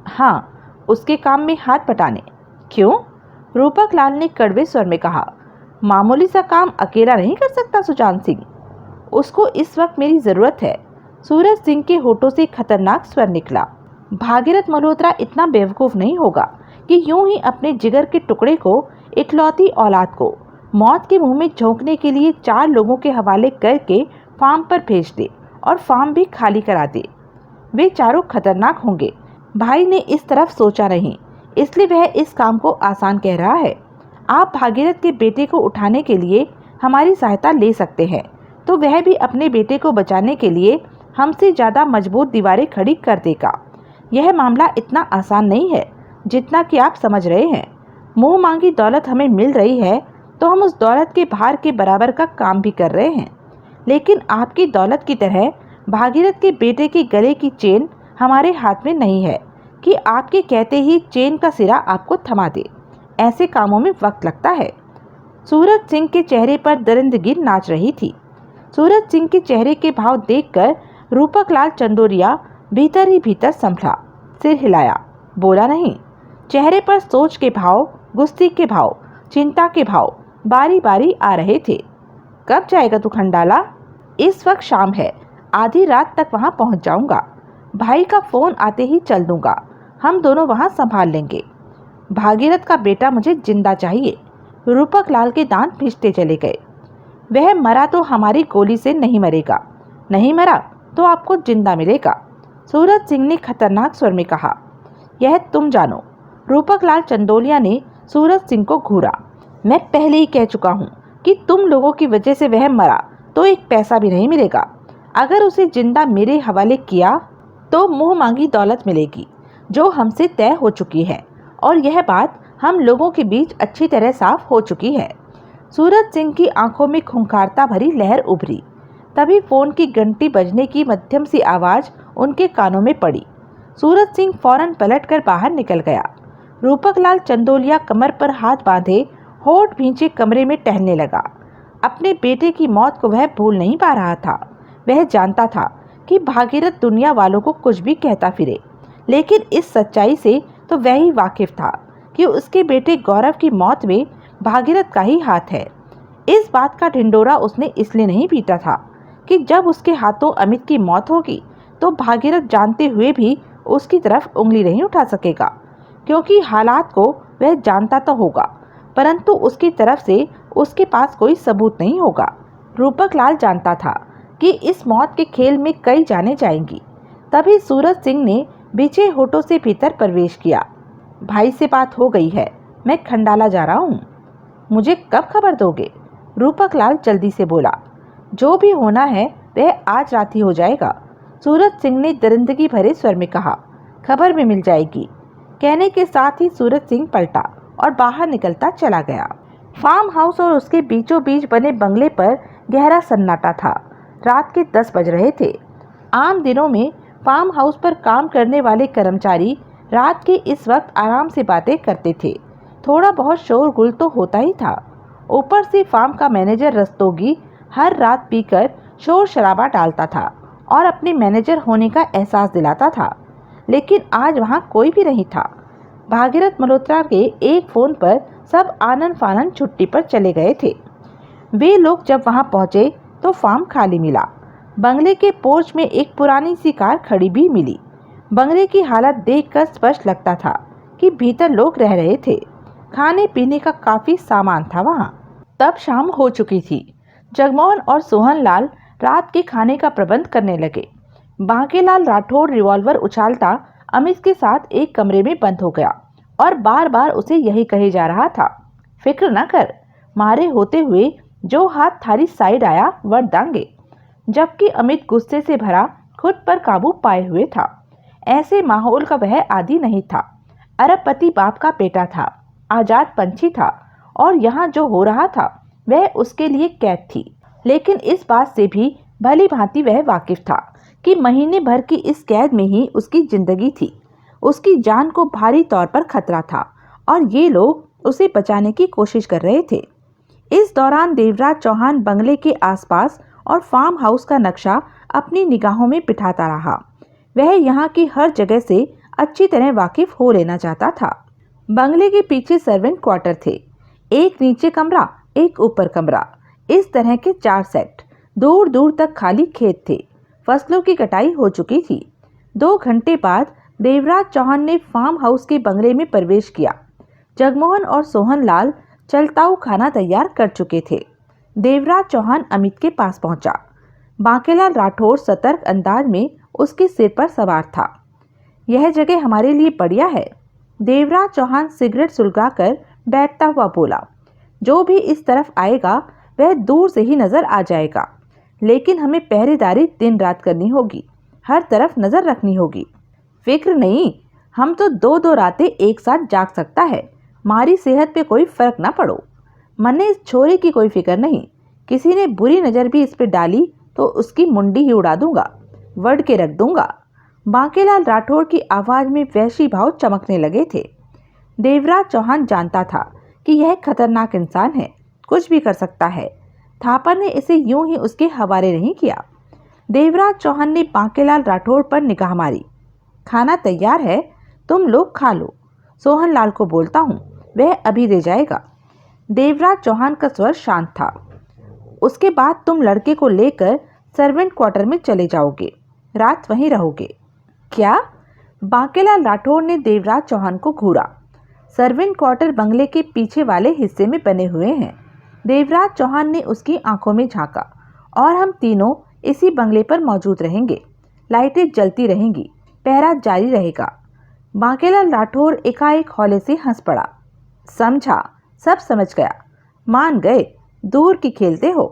हाँ, उसके काम में हाथ बटाने। क्यों? रूपक लाल ने कड़वे स्वर में कहा। मामूली सा काम अकेला नहीं कर सकता सुजान सिंह, उसको इस वक्त मेरी जरूरत है। सूरज सिंह के होठों से खतरनाक स्वर निकला। भागीरथ मल्होत्रा इतना बेवकूफ नहीं होगा कि यूं ही अपने जिगर के टुकड़े को, इकलौती औलाद को मौत के मुंह में झोंकने के लिए 4 लोगों के हवाले करके फार्म पर भेज दे और फार्म भी खाली करा दे। वे चारों खतरनाक होंगे। भाई ने इस तरफ सोचा नहीं, इसलिए वह इस काम को आसान कह रहा है। आप भागीरथ के बेटे को उठाने के लिए हमारी सहायता ले सकते हैं, तो वह भी अपने बेटे को बचाने के लिए हमसे ज़्यादा मजबूत दीवारें खड़ी कर देगा। यह मामला इतना आसान नहीं है जितना कि आप समझ रहे हैं। मुंह मांगी दौलत हमें मिल रही है तो हम उस दौलत के भार के बराबर का काम भी कर रहे हैं, लेकिन आपकी दौलत की तरह भागीरथ के बेटे के गले की चेन हमारे हाथ में नहीं है कि आपके कहते ही चेन का सिरा आपको थमा दे। ऐसे कामों में वक्त लगता है। सूरज सिंह के चेहरे पर दरिंदगी नाच रही थी। सूरज सिंह के चेहरे के भाव देखकर रूपक लाल चंदोलिया भीतर ही भीतर संभला, सिर हिलाया, बोला नहीं। चेहरे पर सोच के भाव, गुस्से के भाव, चिंता के भाव बारी बारी आ रहे थे। कब जाएगा तू खंडाला? इस वक्त शाम है, आधी रात तक वहाँ पहुँच जाऊँगा। भाई का फ़ोन आते ही चल दूँगा, हम दोनों वहाँ संभाल लेंगे। भागीरथ का बेटा मुझे जिंदा चाहिए। रूपक लाल के दांत पिसते चले गए। वह मरा तो हमारी गोली से नहीं मरेगा, नहीं मरा तो आपको जिंदा मिलेगा, सूरज सिंह ने खतरनाक स्वर में कहा। यह तुम जानो। रूपक लाल चंदोलिया ने सूरज सिंह को घूरा। मैं पहले ही कह चुका हूँ कि तुम लोगों की वजह से वह मरा तो एक पैसा भी नहीं मिलेगा। अगर उसे जिंदा मेरे हवाले किया तो मुंह मांगी दौलत मिलेगी, जो हमसे तय हो चुकी है, और यह बात हम लोगों के बीच अच्छी तरह साफ हो चुकी है। सूरज सिंह की आंखों में खूंखारता भरी लहर उभरी। तभी फोन की घंटी बजने की मध्यम सी आवाज उनके कानों में पड़ी। सूरज सिंह फौरन पलटकर बाहर निकल गया। रूपक लाल चंदोलिया कमर पर हाथ बांधे होठ भींचे कमरे में टहलने लगा। अपने बेटे की मौत को वह भूल नहीं पा रहा था। वह जानता था कि भागीरथ दुनिया वालों को कुछ भी कहता फिरे, लेकिन इस सच्चाई से तो वह ही वाकिफ था कि उसके बेटे गौरव की मौत में भागीरथ का ही हाथ है। इस बात का ढिंडोरा उसने इसलिए नहीं पीटा था कि जब उसके हाथों अमित की मौत होगी तो भागीरथ जानते हुए भी उसकी तरफ उंगली नहीं उठा सकेगा, क्योंकि हालात को वह जानता तो होगा, परंतु उसकी तरफ से उसके पास कोई सबूत नहीं होगा। रूपक लाल जानता था कि इस मौत के खेल में कई जाने जाएंगी। तभी सूरज सिंह ने बिछे होठों से भीतर प्रवेश किया। भाई से बात हो गई है, मैं खंडाला जा रहा हूँ। मुझे कब खबर दोगे? रूपक लाल जल्दी से बोला। जो भी होना है वह आज रात ही हो जाएगा, सूरज सिंह ने दरिंदगी भरे स्वर में कहा। खबर में मिल जाएगी। कहने के साथ ही सूरज सिंह पलटा और बाहर निकलता चला गया। फार्म हाउस और उसके बीचों बीच बने बंगले पर गहरा सन्नाटा था। रात के 10 बज रहे थे। आम दिनों में फार्म हाउस पर काम करने वाले कर्मचारी रात के इस वक्त आराम से बातें करते थे। थोड़ा बहुत शोरगुल तो होता ही था। ऊपर से फार्म का मैनेजर रस्तोगी हर रात पीकर शोर शराबा डालता था और अपने मैनेजर होने का एहसास दिलाता था, लेकिन आज वहाँ कोई भी नहीं था। भागीरथ मल्होत्रा के एक फ़ोन पर सब आनन फानन छुट्टी पर चले गए थे। वे लोग जब वहाँ पहुँचे तो फार्म खाली मिला। बंगले के पोर्च में एक पुरानी सी कार खड़ी भी मिली। बंगले की हालत देखकर स्पष्ट लगता था कि भीतर लोग रह रहे थे। खाने पीने का काफ़ी सामान था वहाँ। तब शाम हो चुकी थी। जगमोहन और सोहन लाल रात के खाने का प्रबंध करने लगे। बांकेलाल राठौड़ रिवॉल्वर उछालता अमित के साथ एक कमरे में बंद हो गया और बार बार उसे यही कहे जा रहा था, फिक्र न कर, मारे होते हुए जो हाथ थारी साइड आया वर दांगे। जबकि अमित गुस्से से भरा खुद पर काबू पाए हुए था। ऐसे माहौल का वह आदी नहीं था। अरबपति बाप का बेटा था, आजाद पंछी था, और यहाँ जो हो रहा था वह उसके लिए कैद थी। लेकिन इस बात से भी भली भांति वह वाकिफ था कि महीने भर की इस कैद में ही उसकी जिंदगी थी। उसकी जान को भारी तौर पर खतरा था और ये लोग उसे बचाने की कोशिश कर रहे थे। इस दौरान देवराज चौहान बंगले के आसपास और फार्म हाउस का नक्शा अपनी निगाहों में बिठाता रहा। वह यहाँ की हर जगह से अच्छी तरह वाकिफ हो लेना चाहता था। बंगले के पीछे सर्वेंट क्वार्टर थे, एक नीचे कमरा, एक ऊपर कमरा, इस तरह के 4 सेट। दूर दूर तक खाली खेत थे। फसलों की कटाई हो चुकी थी। 2 घंटे बाद देवराज चौहान ने फार्म हाउस के बंगले में प्रवेश किया। जगमोहन और सोहन लाल चलताऊ खाना तैयार कर चुके थे। देवराज चौहान अमित के पास पहुंचा। बांकेलाल राठौड़ सतर्क अंदाज में उसके सिर पर सवार था। यह जगह हमारे लिए बढ़िया है, देवराज चौहान सिगरेट सुलगाकर बैठता हुआ बोला। जो भी इस तरफ आएगा वह दूर से ही नजर आ जाएगा, लेकिन हमें पहरेदारी दिन रात करनी होगी, हर तरफ नजर रखनी होगी। फिक्र नहीं, हम तो 2-2 रातें एक साथ जाग सकता है, हमारी सेहत पे कोई फर्क ना पड़ो। मन्ने इस छोरे की कोई फिक्र नहीं, किसी ने बुरी नज़र भी इस पे डाली तो उसकी मुंडी ही उड़ा दूंगा, वड़ के रख दूंगा। बांकेलाल राठौड़ की आवाज़ में वैशी भाव चमकने लगे थे। देवराज चौहान जानता था कि यह खतरनाक इंसान है, कुछ भी कर सकता है। थापर ने इसे यूं ही उसके हवाले नहीं किया। देवराज चौहान ने बांकेलाल राठौड़ पर निगाह मारी। खाना तैयार है, तुम लोग खा लो, सोहन लाल को बोलता हूँ, वह अभी दे जाएगा। देवराज चौहान का स्वर शांत था। उसके बाद तुम लड़के को लेकर सर्वेंट क्वार्टर में चले जाओगे, रात वहीं रहोगे। क्या? बांकेलाल राठौर ने देवराज चौहान को घूरा। सर्वेंट क्वार्टर बंगले के पीछे वाले हिस्से में बने हुए हैं। देवराज चौहान ने उसकी आंखों में झांका। और हम तीनों इसी बंगले पर मौजूद रहेंगे। लाइटें जलती रहेंगी, पहरा जारी रहेगा। बांकेलाल राठौर एकाएक हौले से हंस पड़ा। समझा, सब समझ गया, मान गए, दूर की खेलते हो।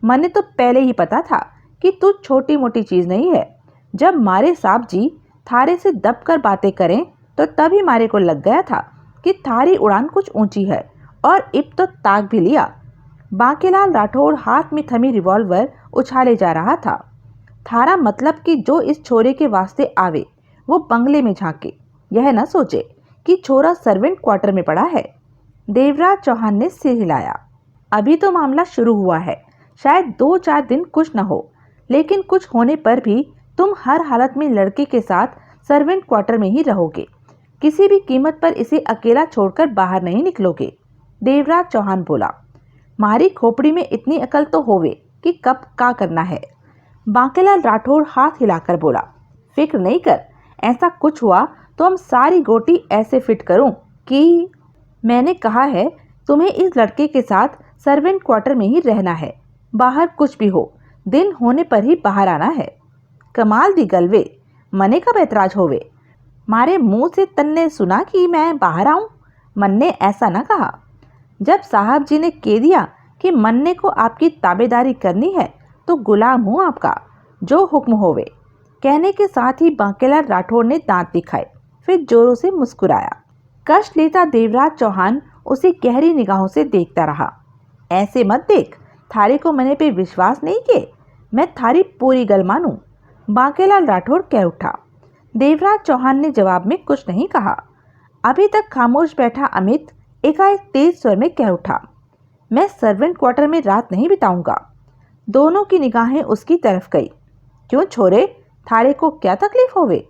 मने तो पहले ही पता था कि तू छोटी मोटी चीज नहीं है। जब मारे साहब जी थारे से दबकर बातें करें तो तभी मारे को लग गया था कि थारी उड़ान कुछ ऊंची है, और इब तो ताक भी लिया। बांकेलाल राठौर हाथ में थमी रिवॉल्वर उछाले जा रहा था। थारा मतलब कि जो इस छोरे के वास्ते आवे वो बंगले में झांके, यह न सोचे कि छोरा सर्वेंट क्वार्टर में पड़ा है। देवराज चौहान ने सिर हिलाया। अभी तो मामला शुरू हुआ है, शायद 2-4 दिन कुछ न हो, लेकिन कुछ होने पर भी तुम हर हालत में लड़के के साथ सर्वेंट क्वार्टर में ही रहोगे। किसी भी कीमत पर इसे अकेला छोड़कर बाहर नहीं निकलोगे। देवराज चौहान बोला। मारी खोपड़ी में इतनी अकल तो होवे कि कब का करना है। बांकेलाल राठौर हाथ हिलाकर बोला, फिक्र नहीं कर, ऐसा कुछ हुआ तो हम सारी गोटी ऐसे फिट करूं कि मैंने कहा है तुम्हें इस लड़के के साथ सर्वेंट क्वार्टर में ही रहना है। बाहर कुछ भी हो, दिन होने पर ही बाहर आना है। कमाल दी गलवे, मने कब ऐतराज होवे? मारे मुंह से तन्ने सुना कि मैं बाहर आऊं? मन ने ऐसा न कहा। जब साहब जी ने कह दिया कि मन्ने को आपकी ताबेदारी करनी है तो गुलाम हूं आपका, जो हुक्म होवे। कहने के साथ ही बांकेलाल राठौर ने दांत दिखाए, फिर जोरों से मुस्कुराया। कष्ट लेता देवराज चौहान उसे गहरी निगाहों से देखता रहा। ऐसे मत देख, थारे को मने पे विश्वास नहीं के, मैं थारी पूरी गल मानूं। बांकेलाल राठौर कह उठा। देवराज चौहान ने जवाब में कुछ नहीं कहा। अभी तक खामोश बैठा अमित एकाएक तेज स्वर में कह उठा, मैं सर्वेंट क्वार्टर में रात नहीं बिताऊंगा। दोनों की निगाहें उसकी तरफ गई। क्यों छोरे, थारे को क्या तकलीफ होवे?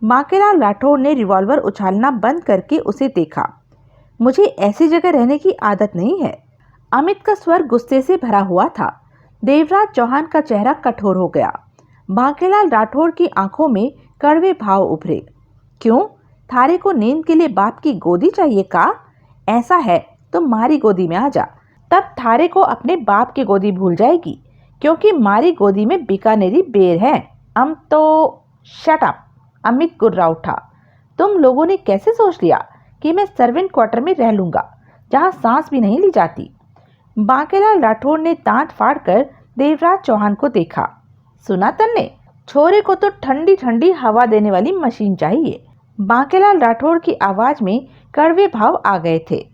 बांकेलाल राठौर ने रिवॉल्वर उछालना बंद करके उसे देखा। मुझे ऐसी जगह रहने की आदत नहीं है। अमित का स्वर गुस्से से भरा हुआ था। देवराज चौहान का चेहरा कठोर हो गया। बांकेलाल राठौर की आंखों में कड़वे भाव उभरे। क्यों, थारे को नींद के लिए बाप की गोदी चाहिए का? ऐसा है तो मारी गोदी में आ जा, तब थारे को अपने बाप की गोदी भूल जाएगी, क्योंकि मारी गोदी में बीकानेरी बेर है। तो शट अप। अमित गुर्रा उठा। तुम लोगों ने कैसे सोच लिया कि मैं सर्वेंट क्वार्टर में रह लूंगा, जहां सांस भी नहीं ली जाती? बांकेलाल राठौर ने दांत फाड़कर देवराज चौहान को देखा। सुना तन्ने, छोरे को तो ठंडी ठंडी हवा देने वाली मशीन चाहिए। बांकेलाल राठौर की आवाज में कड़वे भाव आ गए थे।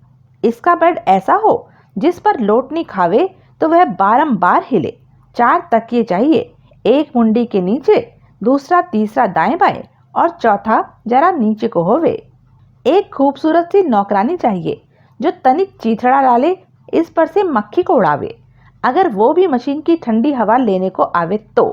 इसका बेड ऐसा हो जिस पर लोटनी खावे तो वह बारंबार हिले। 4 तकिए चाहिए, एक मुंडी के नीचे, दूसरा तीसरा दाएं बाएं और चौथा जरा नीचे को होवे। एक खूबसूरत सी नौकरानी चाहिए जो तनिक चीथड़ा डाले, इस पर से मक्खी को उड़ावे। अगर वो भी मशीन की ठंडी हवा लेने को आवे तो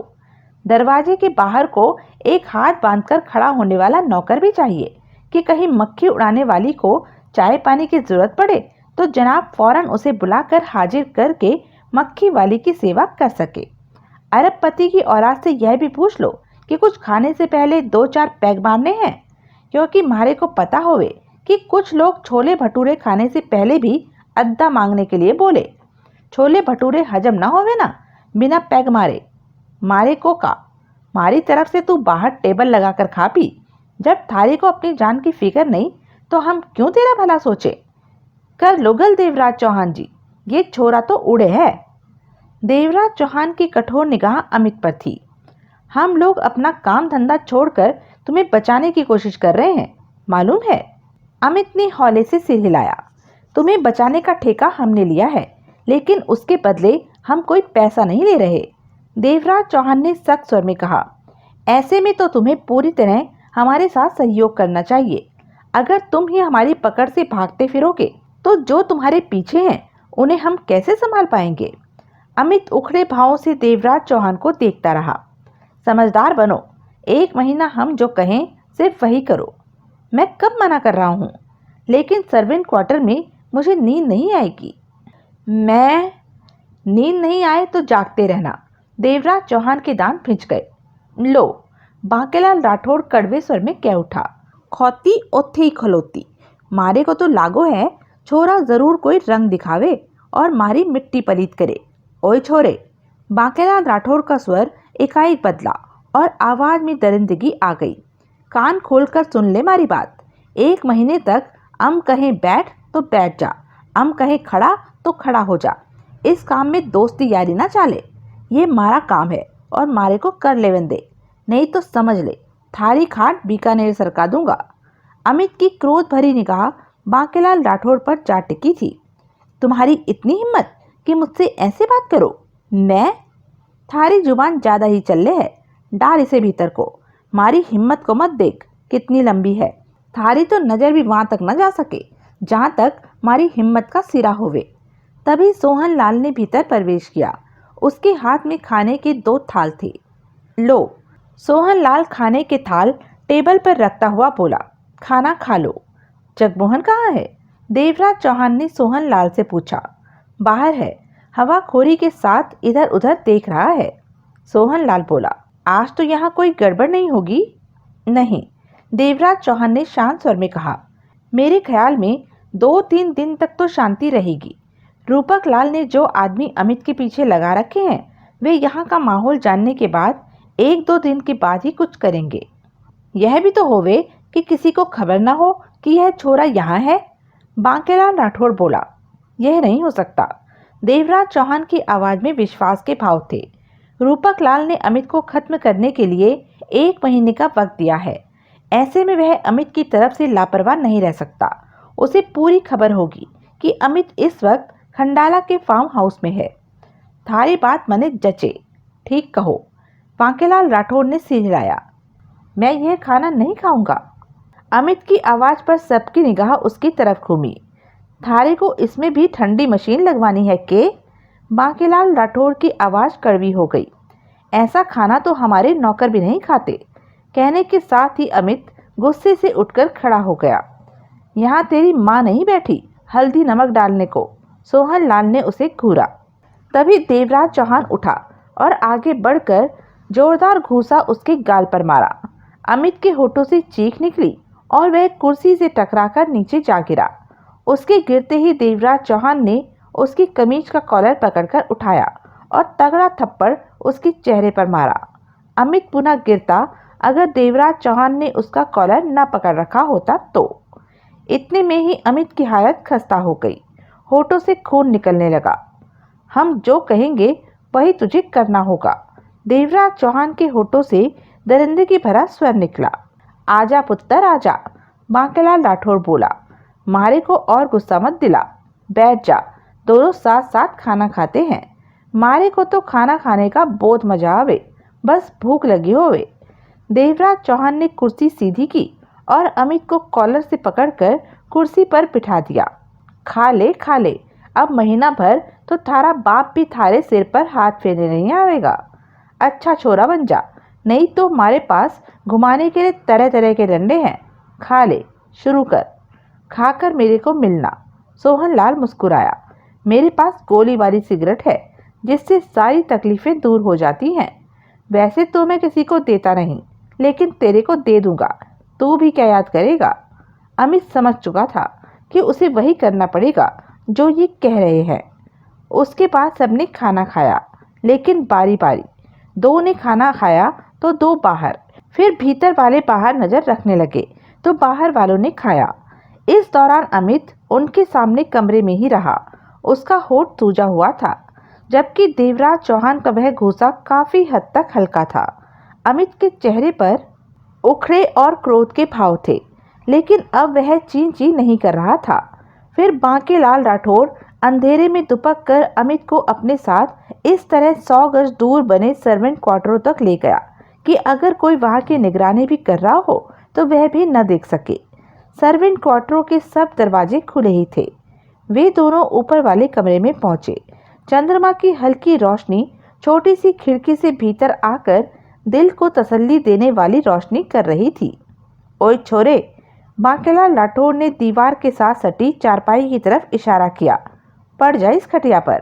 दरवाजे के बाहर को एक हाथ बांधकर खड़ा होने वाला नौकर भी चाहिए कि कहीं मक्खी उड़ाने वाली को चाय पानी की जरूरत पड़े तो जनाब फौरन उसे बुलाकर हाजिर करके मक्खी वाली की सेवा कर सके। अरबपति की औलाद से यह भी पूछ लो कि कुछ खाने से पहले 2-4 पैग मारने हैं, क्योंकि मारे को पता होवे कि कुछ लोग छोले भटूरे खाने से पहले भी अद्दा मांगने के लिए बोले। छोले भटूरे हजम ना होवे ना बिना पैग मारे। मारे को का, मारी तरफ से तू बाहर टेबल लगाकर खा पी। जब थारी को अपनी जान की फिक्र नहीं तो हम क्यों तेरा भला सोचे? कर लोगल देवराज चौहान जी, ये छोरा तो उड़े है। देवराज चौहान की कठोर निगाह अमित पर थी। हम लोग अपना काम धंधा छोड़कर तुम्हें बचाने की कोशिश कर रहे हैं, मालूम है? अमित ने हौले से सिर हिलाया। तुम्हें बचाने का ठेका हमने लिया है, लेकिन उसके बदले हम कोई पैसा नहीं ले रहे। देवराज चौहान ने सख्त स्वर में कहा। ऐसे में तो तुम्हें पूरी तरह हमारे साथ सहयोग करना चाहिए। अगर तुम ही हमारी पकड़ से भागते फिरोगे तो जो तुम्हारे पीछे हैं उन्हें हम कैसे संभाल पाएंगे? अमित उखड़े भावों से देवराज चौहान को देखता रहा। समझदार बनो, 1 महीना हम जो कहें सिर्फ वही करो। मैं कब मना कर रहा हूँ? लेकिन सर्वेंट क्वार्टर में मुझे नींद नहीं आएगी। मैं नींद नहीं आए तो जागते रहना। देवराज चौहान के दांत भिंच गए। लो, बांकेलाल राठौड़ कड़वे स्वर में कह उठा। खौती ओथे ही खलोती, मारे को तो लागो है, छोरा जरूर कोई रंग दिखावे और मारी मिट्टी पलीत करे। ओए छोरे! बांकेलाल राठौड़ का स्वर एकाएक बदला और आवाज में दरिंदगी आ गई। कान खोलकर सुन ले मारी बात। 1 महीने तक हम कहें बैठ तो बैठ जा, हम कहें खड़ा तो खड़ा हो जा। इस काम में दोस्ती यारी ना चाले। ये मारा काम है और मारे को कर लेवन दे, नहीं तो समझ ले थारी खाट बीकानेर सरका दूंगा। अमित की क्रोध भरी निगाह बांकेलाल राठौड़ पर जा टिकी थी। तुम्हारी इतनी हिम्मत कि मुझसे ऐसे बात करो? मैं? थारी जुबान ज्यादा ही चल है, डाल इसे भीतर को। मारी हिम्मत को मत देख कितनी लंबी है। थारी तो नजर भी वहां तक न जा सके जहां तक मारी हिम्मत का सिरा होवे। तभी सोहन लाल ने भीतर प्रवेश किया। उसके हाथ में खाने के 2 थाल थे। लो। सोहन लाल खाने के थाल टेबल पर रखता हुआ बोला, खाना खा लो। जगमोहन कहाँ है? देवराज चौहान ने सोहन लाल से पूछा। बाहर है, हवाखोरी के साथ इधर उधर देख रहा है। सोहन लाल बोला, आज तो यहाँ कोई गड़बड़ नहीं होगी? नहीं, देवराज चौहान ने शांत स्वर में कहा। मेरे ख्याल में 2-3 दिन तक तो शांति रहेगी। रूपक लाल ने जो आदमी अमित के पीछे लगा रखे हैं, वे यहाँ का माहौल जानने के बाद 1-2 दिन के बाद ही कुछ करेंगे। यह भी तो होवे कि किसी को खबर न हो कि यह छोरा यहाँ है। बांकेलाल राठौड़ बोला, यह नहीं हो सकता। देवराज चौहान की आवाज में विश्वास के भाव थे। रूपक लाल ने अमित को खत्म करने के लिए 1 महीने का वक्त दिया है। ऐसे में वह अमित की तरफ से लापरवाह नहीं रह सकता। उसे पूरी खबर होगी कि अमित इस वक्त खंडाला के फार्म हाउस में है। थारी बात मने जचे, ठीक कहो। बांकेलाल राठौड़ ने सिर हिलाया। मैं यह खाना नहीं खाऊंगा। अमित की आवाज पर सबकी निगाह उसकी तरफ घूमी। थारे को इसमें भी ठंडी मशीन लगवानी है के? बांकेलाल राठौड़ की आवाज कड़वी हो गई। ऐसा खाना तो हमारे नौकर भी नहीं खाते। कहने के साथ ही अमित गुस्से से उठकर खड़ा हो गया। यहाँ तेरी माँ नहीं बैठी हल्दी नमक डालने को? सोहन लाल ने उसे घूरा। तभी देवराज चौहान उठा और आगे बढ़कर जोरदार घूसा उसके गाल पर मारा। अमित के होठों से चीख निकली और वह कुर्सी से टकराकर नीचे जा गिरा। उसके गिरते ही देवराज चौहान ने उसकी कमीज का कॉलर पकड़कर उठाया और तगड़ा थप्पड़ उसके चेहरे पर मारा। अमित पुनः गिरता अगर देवराज चौहान ने उसका कॉलर न पकड़ रखा होता तो। इतने में ही अमित की हालत खस्ता हो गई। होठों से खून निकलने लगा। हम जो कहेंगे वही तुझे करना होगा। देवराज चौहान के होठों से दरिंदगी भरा स्वर निकला। आजा पुत्र आजा, बांकेलाल राठौड़ बोला। मारे को और गुस्सा मत दिला, बैठ जा, दोनों साथ साथ खाना खाते हैं। मारे को तो खाना खाने का बहुत मजा आवे, बस भूख लगी होवे। देवराज चौहान ने कुर्सी सीधी की और अमित को कॉलर से पकड़कर कुर्सी पर बिठा दिया। खा ले, अब महीना भर तो थारा बाप भी थारे सिर पर हाथ फेरने नहीं आवेगा। अच्छा छोरा बन जा, नहीं तो हमारे पास घुमाने के लिए तरह तरह के डंडे हैं। खा ले, शुरू कर, खाकर मेरे को मिलना। सोहन लाल मुस्कुराया। मेरे पास गोली वाली सिगरेट है जिससे सारी तकलीफें दूर हो जाती हैं। वैसे तो मैं किसी को देता नहीं, लेकिन तेरे को दे दूंगा। तू भी क्या याद करेगा? अमित समझ चुका था कि उसे वही करना पड़ेगा जो ये कह रहे हैं। उसके बाद सबने खाना खाया, लेकिन बारी बारी। 2 ने खाना खाया तो 2 बाहर, फिर भीतर वाले बाहर नजर रखने लगे तो बाहर वालों ने खाया। इस दौरान अमित उनके सामने कमरे में ही रहा। उसका होठ सूजा हुआ था, जबकि देवराज चौहान का वह घूसा काफी हद तक हल्का था। अमित के चेहरे पर उखड़े और क्रोध के भाव थे, लेकिन अब वह ची ची नहीं कर रहा था। फिर बांकेलाल राठौड़ अंधेरे में दुपक कर अमित को अपने साथ इस तरह 100 गज दूर बने सर्वेंट क्वार्टरों तक ले गया कि अगर कोई वहां की निगरानी भी कर रहा हो तो वह भी न देख सके। सर्वेंट क्वार्टरों के सब दरवाजे खुले ही थे। वे दोनों ऊपर वाले कमरे में पहुंचे। चंद्रमा की हल्की रोशनी छोटी सी खिड़की से भीतर आकर दिल को तसल्ली देने वाली रोशनी कर रही थी। ओए छोरे, बांकेलाल राठौड़ ने दीवार के साथ सटी चारपाई की तरफ इशारा किया। पड़ जा इस खटिया पर।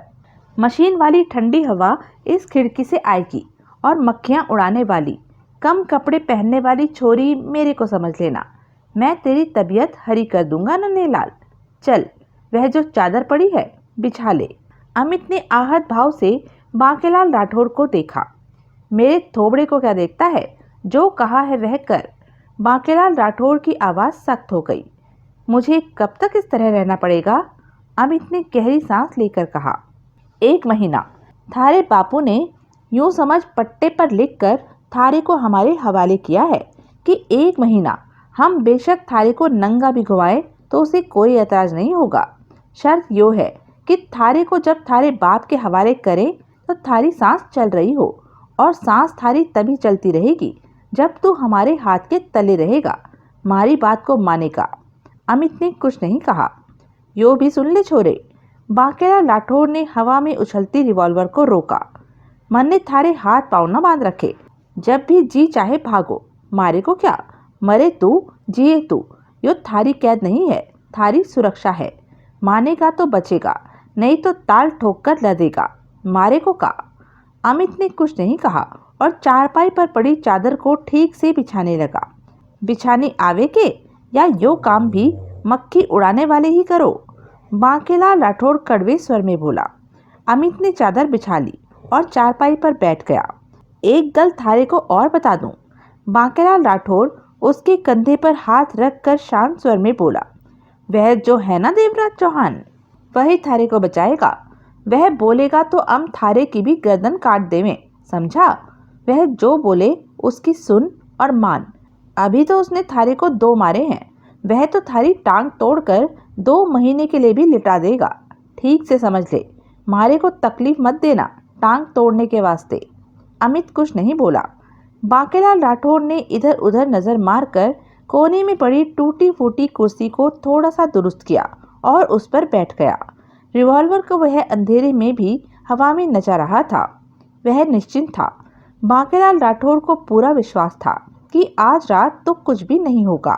मशीन वाली ठंडी हवा इस खिड़की से आएगी और मक्खियाँ उड़ाने वाली कम कपड़े पहनने वाली छोरी मेरे को समझ लेना। मैं तेरी तबीयत हरी कर दूंगा नन्हेलाल। चल, वह जो चादर पड़ी है बिछा ले। अमित ने आहत भाव से बांकेलाल राठौर को देखा। मेरे थोबड़े को क्या देखता है, जो कहा है वह कर। बांकेलाल राठौर की आवाज़ सख्त हो गई। मुझे कब तक इस तरह रहना पड़ेगा? अमित ने गहरी सांस लेकर कहा। 1 महीना। थारे बापू ने यूं समझ पट्टे पर लिखकर थारे को हमारे हवाले किया है कि 1 महीना हम बेशक थारे को नंगा भी घुमाएं तो उसे कोई एतराज़ नहीं होगा। शर्त यो है कि थारे को जब थारे बाप के हवाले करें तो थारी सांस चल रही हो, और सांस थारी तभी चलती रहेगी जब तू हमारे हाथ के तले रहेगा। मारी बात को मानेगा। अमित ने कुछ नहीं कहा। यो भी सुन ले छोरे। बांकेलाल राठौर ने हवा में उछलती रिवॉल्वर को रोका। मन ने थारे हाथ पाँव न बांध रखे। जब भी जी चाहे भागो, मारे को क्या, मरे तू जिए तू, यो थारी कैद नहीं है, थारी सुरक्षा है। मानेगा तो बचेगा, नहीं तो ताल ठोक कर लदेगा। मारे को का। अमित ने कुछ नहीं कहा और चारपाई पर पड़ी चादर को ठीक से बिछाने लगा। बिछाने आवे के या यो काम भी मक्खी उड़ाने वाले ही करो? बांकेलाल राठौर कड़वे स्वर में बोला। अमित ने चादर बिछा ली और चारपाई पर बैठ गया। एक गल थारे को और बता दूं। बांकेलाल राठौर उसके कंधे पर हाथ रख कर शांत स्वर में बोला। वह जो है ना देवराज चौहान, वही थारे को बचाएगा। वह बोलेगा तो हम थारे की भी गर्दन काट देवें, समझा? वह जो बोले उसकी सुन और मान। अभी तो उसने थारे को 2 मारे हैं, वह तो थारी टांग तोड़कर 2 महीने के लिए भी लिटा देगा। ठीक से समझ ले, मारे को तकलीफ मत देना टांग तोड़ने के वास्ते। अमित कुछ नहीं बोला। बांकेलाल राठौर ने इधर उधर नजर मारकर कोने में पड़ी टूटी फूटी कुर्सी को थोड़ा सा दुरुस्त किया और उस पर बैठ गया। रिवॉल्वर को वह अंधेरे में भी हवा में नचा रहा था। वह निश्चिंत था। बांकेलाल राठौर को पूरा विश्वास था कि आज रात तो कुछ भी नहीं होगा।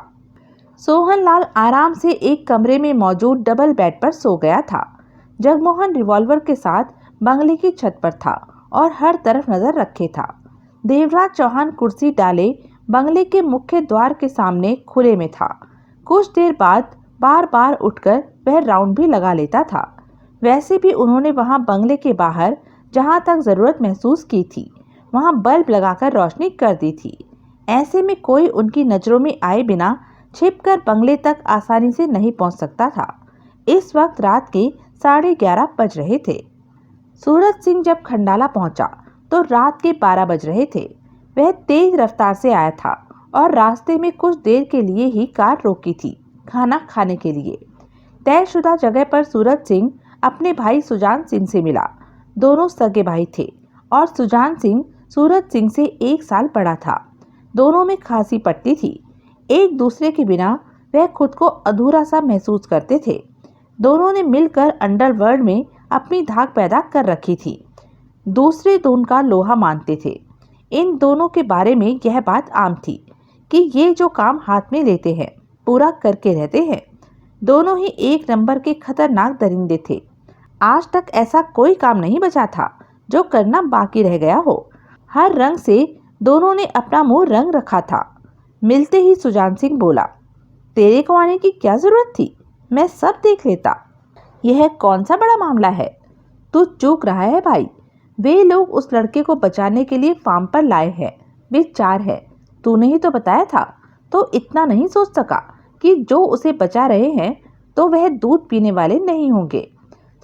सोहनलाल आराम से एक कमरे में मौजूद डबल बेड पर सो गया था। जगमोहन रिवॉल्वर के साथ बंगले की छत पर था और हर तरफ नजर रखे था। देवराज चौहान कुर्सी डाले बंगले के मुख्य द्वार के सामने खुले में था। कुछ देर बाद बार बार उठकर वह राउंड भी लगा लेता था। वैसे भी उन्होंने वहां बंगले के बाहर जहां तक जरूरत महसूस की थी वहां बल्ब लगाकर रोशनी कर दी थी। ऐसे में कोई उनकी नजरों में आए बिना छिपकर बंगले तक आसानी से नहीं पहुंच सकता था। इस वक्त रात के 11:30 बज रहे थे। सूरज सिंह जब खंडाला पहुंचा तो रात के 12 बज रहे थे। वह तेज रफ्तार से आया था और रास्ते में कुछ देर के लिए ही कार रोकी थी खाना खाने के लिए। तयशुदा जगह पर सूरज सिंह अपने भाई सुजान सिंह से मिला। दोनों सगे भाई थे और सुजान सिंह सूरज सिंह से 1 साल बड़ा था। दोनों में खासी पटती थी। एक दूसरे के बिना वह खुद को अधूरा सा महसूस करते थे। दोनों ने मिलकर अंडरवर्ल्ड में अपनी धाक पैदा कर रखी थी। दूसरे दून का लोहा मानते थे। इन दोनों के बारे में यह बात आम थी कि ये जो काम हाथ में लेते हैं पूरा करके रहते हैं। दोनों ही 1 नंबर के खतरनाक दरिंदे थे। आज तक ऐसा कोई काम नहीं बचा था जो करना बाकी रह गया हो। हर रंग से दोनों ने अपना मुंह रंग रखा था। मिलते ही सुजान सिंह बोला, तेरे को आने की क्या जरूरत थी, मैं सब देख लेता। यह कौन सा बड़ा मामला है? तू चूक रहा है भाई। वे लोग उस लड़के को बचाने के लिए फार्म पर लाए हैं। वे 4 है। तूने ही तो बताया था। तो इतना नहीं सोच सका कि जो उसे बचा रहे हैं तो वह दूध पीने वाले नहीं होंगे।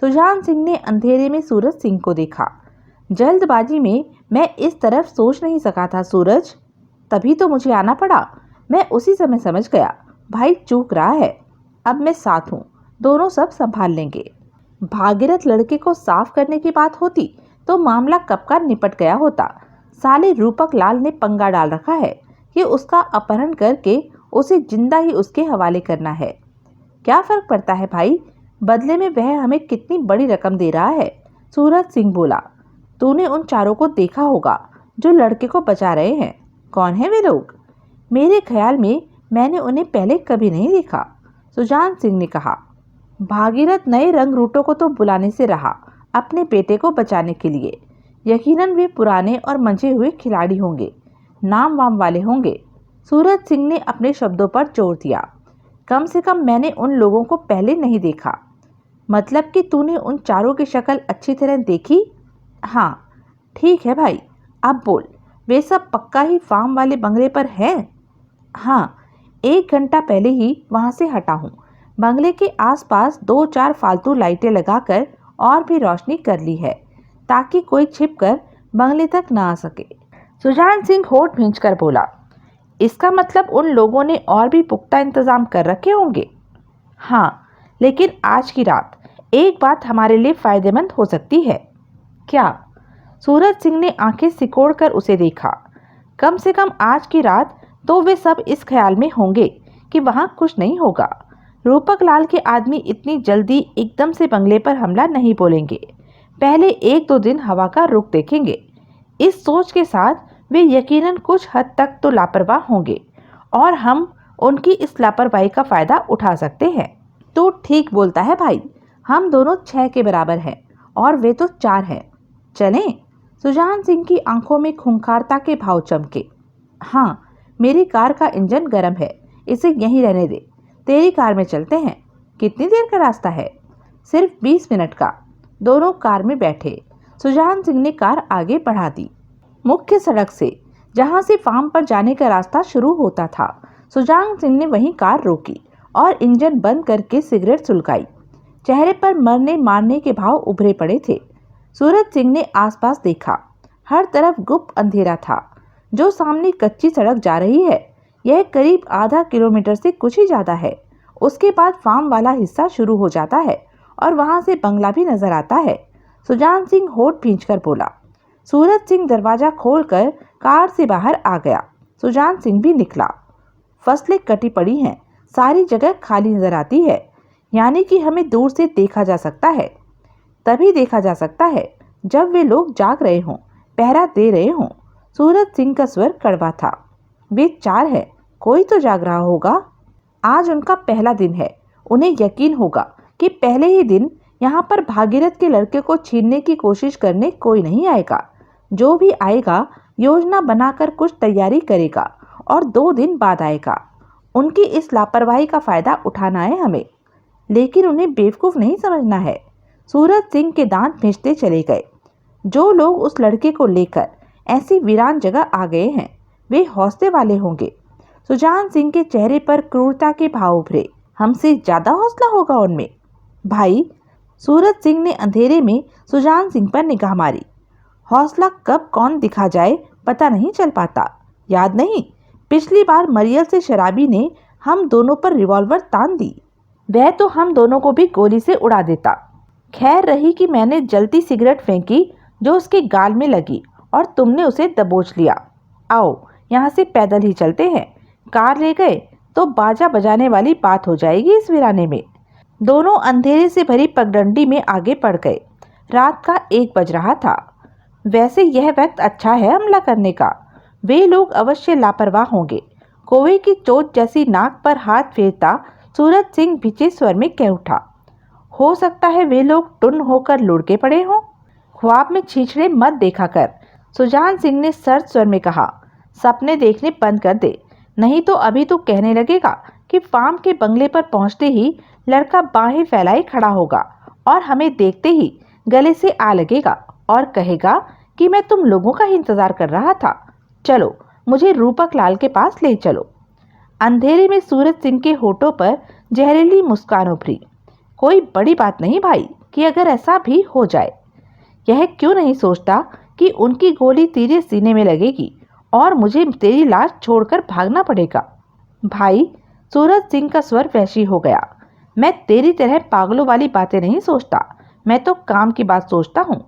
सुजान सिंह ने अंधेरे में सूरज सिंह को देखा। जल्दबाजी में मैं इस तरफ सोच नहीं सका था सूरज, तभी तो मुझे आना पड़ा। मैं उसी समय समझ गया भाई चूक रहा है। अब मैं साथ हूँ, दोनों सब संभाल लेंगे। भागीरथ लड़के को साफ करने की बात होती तो मामला कब का निपट गया होता। साले रूपक लाल ने पंगा डाल रखा है कि उसका अपहरण करके उसे जिंदा ही उसके हवाले करना है। क्या फर्क पड़ता है भाई, बदले में वह हमें कितनी बड़ी रकम दे रहा है। सूरज सिंह बोला, तूने उन 4 को देखा होगा जो लड़के को बचा रहे हैं। कौन है वे लोग? मेरे ख्याल में मैंने उन्हें पहले कभी नहीं देखा। सुजान सिंह ने कहा, भागीरथ नए रंग रूटों को तो बुलाने से रहा, अपने बेटे को बचाने के लिए। यकीनन वे पुराने और मंझे हुए खिलाड़ी होंगे, नाम वाम वाले होंगे। सूरज सिंह ने अपने शब्दों पर जोर दिया। कम से कम मैंने उन लोगों को पहले नहीं देखा। मतलब कि तूने उन चारों की शक्ल अच्छी तरह देखी? हाँ। ठीक है भाई, अब बोल, वे सब पक्का ही फार्म वाले बंगले पर हैं? हाँ, 1 घंटा पहले ही वहाँ से हटा हूँ। बंगले के आसपास 2-4 फालतू लाइटें लगाकर और भी रोशनी कर ली है, ताकि कोई छिपकर बंगले तक ना आ सके। सुजान सिंह होठ भींचकर बोला, इसका मतलब उन लोगों ने और भी पुख्ता इंतजाम कर रखे होंगे? हाँ, लेकिन आज की रात एक बात हमारे लिए फायदेमंद हो सकती है। क्या? सूरज सिंह ने आंखें सिकोड़कर उसे देखा। कम से कम आज की रात तो वे सब इस ख्याल में होंगे कि वहां कुछ नहीं होगा। रूपक लाल के आदमी इतनी जल्दी एकदम से बंगले पर हमला नहीं बोलेंगे, पहले 1-2 दिन हवा का रुख देखेंगे। इस सोच के साथ वे यकीनन कुछ हद तक तो लापरवाह होंगे और हम उनकी इस लापरवाही का फायदा उठा सकते हैं। तो ठीक बोलता है भाई, हम दोनों 6 के बराबर हैं और वे तो 4 हैं। चलें? सुजान सिंह की आंखों में खूंखारता के भाव चमके। हाँ, मेरी कार का इंजन गर्म है, इसे यहीं रहने दे। तेरी कार में चलते हैं। कितनी देर का रास्ता है? सिर्फ 20 मिनट का। दोनों कार में बैठे। सुजान सिंह ने कार आगे बढ़ा दी। मुख्य सड़क से, जहां से फार्म पर जाने का रास्ता शुरू होता था, सुजान सिंह ने वहीं कार रोकी और इंजन बंद करके सिगरेट सुलगाई। चेहरे पर मरने मारने के भाव उभरे पड़े थे। सूरज सिंह ने आसपास देखा। हर तरफ गुप्त अंधेरा था। जो सामने कच्ची सड़क जा रही है, यह करीब आधा किलोमीटर से कुछ ही ज्यादा है। उसके बाद फार्म वाला हिस्सा शुरू हो जाता है और वहां से बंगला भी नजर आता है। सुजान सिंह होठ भींचकर बोला। सूरज सिंह दरवाजा खोलकर कार से बाहर आ गया। सुजान सिंह भी निकला। फसलें कटी पड़ी हैं, सारी जगह खाली नजर आती है, यानी कि हमें दूर से देखा जा सकता है। तभी देखा जा सकता है जब वे लोग जाग रहे हों, पहरा दे रहे हों। सूरज सिंह का स्वर कड़वा था। वे 4 हैं, कोई तो जाग रहा होगा। आज उनका पहला दिन है। उन्हें यकीन होगा कि पहले ही दिन यहाँ पर भागीरथ के लड़के को छीनने की कोशिश करने कोई नहीं आएगा। जो भी आएगा योजना बनाकर कुछ तैयारी करेगा और 2 दिन बाद आएगा। उनकी इस लापरवाही का फायदा उठाना है हमें, लेकिन उन्हें बेवकूफ नहीं समझना है। सूरज सिंह के दांत भींचते चले गए। जो लोग उस लड़के को लेकर ऐसी वीरान जगह आ गए हैं, वे हौसले वाले होंगे। सुजान सिंह के चेहरे पर क्रूरता के भाव उभरे। हमसे ज्यादा हौसला होगा उनमें। भाई, सूरज सिंह ने अंधेरे में सुजान सिंह पर निगाह मारी। हौसला कब कौन दिखा जाए पता नहीं चल पाता। याद नहीं, पिछली बार मरियल से शराबी ने हम दोनों पर रिवॉल्वर तान दी। वह तो हम दोनों को भी गोली से उड़ा देता। खैर रही कि मैंने जलती सिगरेट फेंकी जो उसके गाल में लगी और तुमने उसे दबोच लिया। आओ, यहाँ से पैदल ही चलते हैं। कार ले गए तो बाजा बजाने वाली बात हो जाएगी इस वीराने में। दोनों अंधेरे से भरी पगडंडी में आगे बढ़ गए। रात का 1 बज रहा था। वैसे यह वक्त अच्छा है हमला करने का। वे लोग अवश्य लापरवाह होंगे। कौवे की चोट जैसी नाक पर हाथ फेरता सूरज सिंह भिचे स्वर में कह उठा। हो सकता है वे लोग टुन होकर लुढ़के पड़े हों। ख्वाब में छींछड़े मत देखा कर, सुजान सिंह ने सर्द स्वर में कहा। सपने देखने बंद कर दे, नहीं तो अभी तो कहने लगेगा कि फार्म के बंगले पर पहुंचते ही लड़का बाहें फैलाए खड़ा होगा और हमें देखते ही गले से आ लगेगा और कहेगा कि मैं तुम लोगों का ही इंतजार कर रहा था। चलो, मुझे रूपक लाल के पास ले चलो। अंधेरे में सूरज सिंह के होठों पर जहरीली मुस्कान उभरी। कोई बड़ी बात नहीं भाई कि अगर ऐसा भी हो जाए। यह क्यों नहीं सोचता कि उनकी गोली तेरे सीने में लगेगी और मुझे तेरी लाश छोड़कर भागना पड़ेगा। भाई, सूरज सिंह का स्वर वैशी हो गया। मैं तेरी तरह पागलों वाली बातें नहीं सोचता। मैं तो काम की बात सोचता हूँ।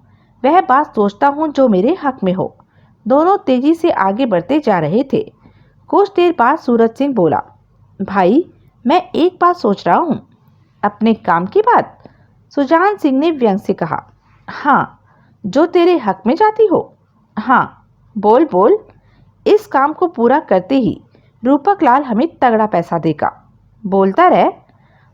वह बात सोचता हूँ जो मेरे हक में हो। दोनों तेजी से आगे बढ़ते जा रहे थे। कुछ देर बाद सूरज सिंह बोला। भाई, मैं एक बात सोच रहा हूँ। अपने काम की बात? सुजान सिंह ने व्यंग से कहा। हाँ, जो तेरे हक में जाती हो। हाँ, बोल बोल। इस काम को पूरा करते ही रूपक लाल हमें तगड़ा पैसा देगा। बोलता रह।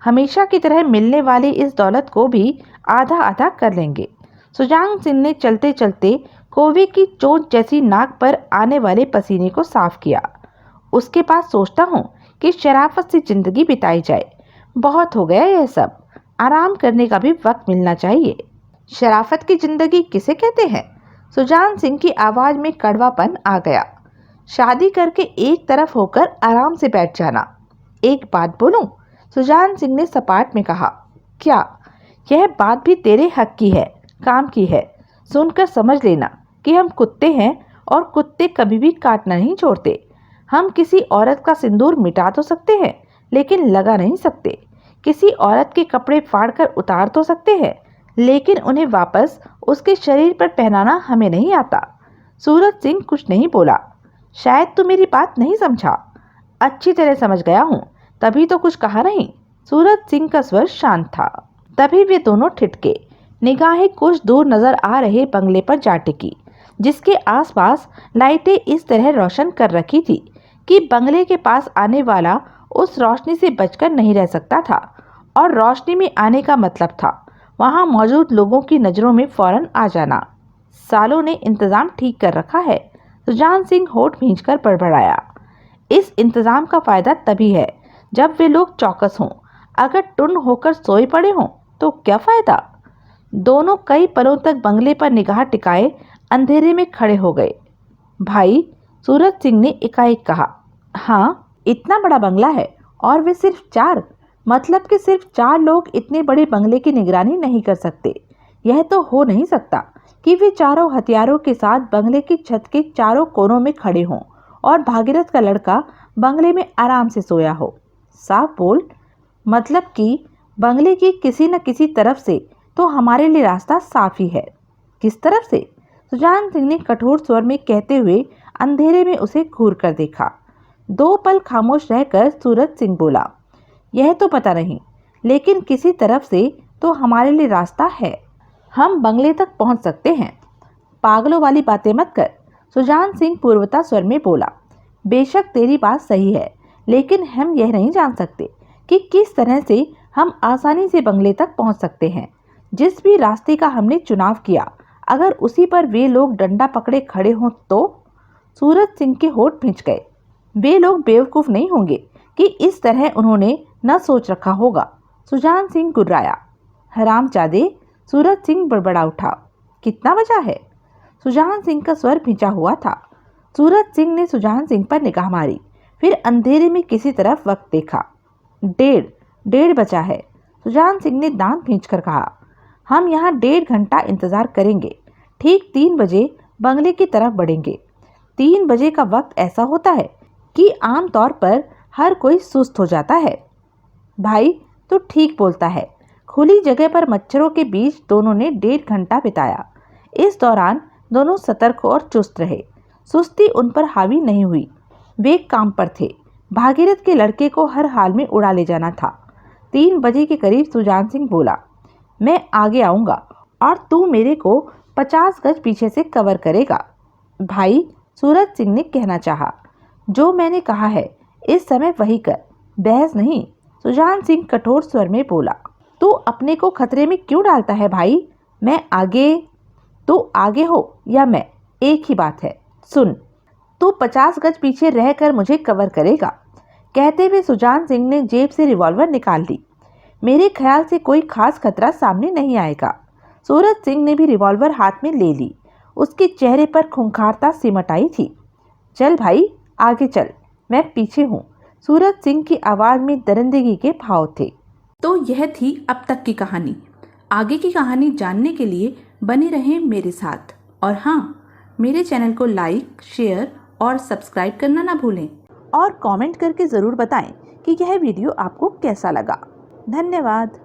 हमेशा की तरह मिलने वाली इस दौलत को भी आधा आधा कर लेंगे। सुजान सिंह ने चलते चलते कोवे की चोट जैसी नाक पर आने वाले पसीने को साफ किया। उसके पास सोचता हूँ कि शराफत से जिंदगी बिताई जाए। बहुत हो गया यह सब, आराम करने का भी वक्त मिलना चाहिए। शराफत की जिंदगी किसे कहते हैं? सुजान सिंह की आवाज में कड़वापन आ गया। शादी करके एक तरफ होकर आराम से बैठ जाना। एक बात बोलूं? सुजान सिंह ने सपाट में कहा। क्या? यह बात भी तेरे हक की है, काम की है। सुनकर समझ लेना कि हम कुत्ते हैं और कुत्ते कभी भी काटना नहीं छोड़ते। हम किसी औरत का सिंदूर मिटा तो सकते हैं, लेकिन लगा नहीं सकते। किसी औरत के कपड़े फाड़कर उतार तो सकते हैं, लेकिन उन्हें वापस उसके शरीर पर पहनाना हमें नहीं आता। सूरज सिंह कुछ नहीं बोला। शायद तू मेरी बात नहीं समझा। अच्छी तरह समझ गया हूँ, तभी तो कुछ कहा नहीं। सूरज सिंह का स्वर शांत था। तभी वे दोनों ठिठके। निगाहें कुछ दूर नजर आ रहे बंगले पर जा टिकी, जिसके आसपास लाइटें इस तरह रोशन कर रखी थी कि बंगले के पास आने वाला उस रोशनी से बचकर नहीं रह सकता था। और रोशनी में आने का मतलब था वहां मौजूद लोगों की नजरों में फौरन आ जाना। सालों ने इंतजाम ठीक कर रखा है। सुजान सिंह होठ भींचकर बड़बड़ाया। इस इंतजाम का फायदा तभी है जब वे लोग चौकस हों। अगर टुन होकर सोए पड़े हों तो क्या फायदा? दोनों कई पलों तक बंगले पर निगाह टिकाए अंधेरे में खड़े हो गए। भाई, सूरज सिंह ने एकाएक कहा। हाँ, इतना बड़ा बंगला है और वे सिर्फ 4, मतलब कि सिर्फ 4 लोग इतने बड़े बंगले की निगरानी नहीं कर सकते। यह तो हो नहीं सकता कि वे चारों हथियारों के साथ बंगले की छत के चारों कोनों में खड़े हों और भागीरथ का लड़का बंगले में आराम से सोया हो। साफ बोल। मतलब कि बंगले की किसी न किसी तरफ से तो हमारे लिए रास्ता साफ ही है। किस तरफ से? सुजान सिंह ने कठोर स्वर में कहते हुए अंधेरे में उसे घूर कर देखा। 2 पल खामोश रहकर सूरज सिंह बोला, यह तो पता नहीं, लेकिन किसी तरफ से तो हमारे लिए रास्ता है। हम बंगले तक पहुंच सकते हैं। पागलों वाली बातें मत कर, सुजान सिंह पूर्वता स्वर में बोला। बेशक तेरी बात सही है, लेकिन हम यह नहीं जान सकते कि किस तरह से हम आसानी से बंगले तक पहुंच सकते हैं। जिस भी रास्ते का हमने चुनाव किया, अगर उसी पर वे लोग डंडा पकड़े खड़े हों तो? सूरज सिंह के होठ भींच गए। वे लोग बेवकूफ नहीं होंगे कि इस तरह उन्होंने न सोच रखा होगा। सुजान सिंह गुर्राया। हरामजादे, सूरज सिंह बड़बड़ा उठा। कितना बजा है? सुजान सिंह का स्वर भिंचा हुआ था। सूरज सिंह ने सुजान सिंह पर निगाह मारी, फिर अंधेरे में किसी तरफ वक्त देखा। 1:30 बजा है। सुजान सिंह ने दांत भींचकर कहा। हम यहाँ 1.5 घंटा इंतजार करेंगे। ठीक 3 बजे बंगले की तरफ बढ़ेंगे। 3 बजे का वक्त ऐसा होता है कि आमतौर पर हर कोई सुस्त हो जाता है। भाई, तो ठीक बोलता है। खुली जगह पर मच्छरों के बीच दोनों ने 1.5 घंटा बिताया। इस दौरान दोनों सतर्क और चुस्त रहे। सुस्ती उन पर हावी नहीं हुई। वे काम पर थे। भागीरथ के लड़के को हर हाल में उड़ा ले जाना था। 3 बजे के करीब सुजान सिंह बोला, मैं आगे आऊँगा और तू मेरे को 50 गज पीछे से कवर करेगा। भाई, सूरज सिंह ने कहना चाहा। जो मैंने कहा है इस समय वही कर, बहस नहीं। सुजान सिंह कठोर स्वर में बोला। तू अपने को खतरे में क्यों डालता है भाई? मैं आगे, तू आगे हो या मैं, एक ही बात है। सुन, तू 50 गज पीछे रहकर मुझे कवर करेगा। कहते हुए सुजान सिंह ने जेब से रिवॉल्वर निकाल ली। मेरे ख्याल से कोई खास खतरा सामने नहीं आएगा। सूरज सिंह ने भी रिवॉल्वर हाथ में ले ली। उसके चेहरे पर खूंखारता सिमट आई थी। चल भाई, आगे चल, मैं पीछे हूँ। सूरज सिंह की आवाज़ में दरिंदगी के भाव थे। तो यह थी अब तक की कहानी। आगे की कहानी जानने के लिए बने रहें मेरे साथ। और हाँ, मेरे चैनल को लाइक, शेयर और सब्सक्राइब करना ना भूलें। और कमेंट करके ज़रूर बताएं कि यह वीडियो आपको कैसा लगा। धन्यवाद।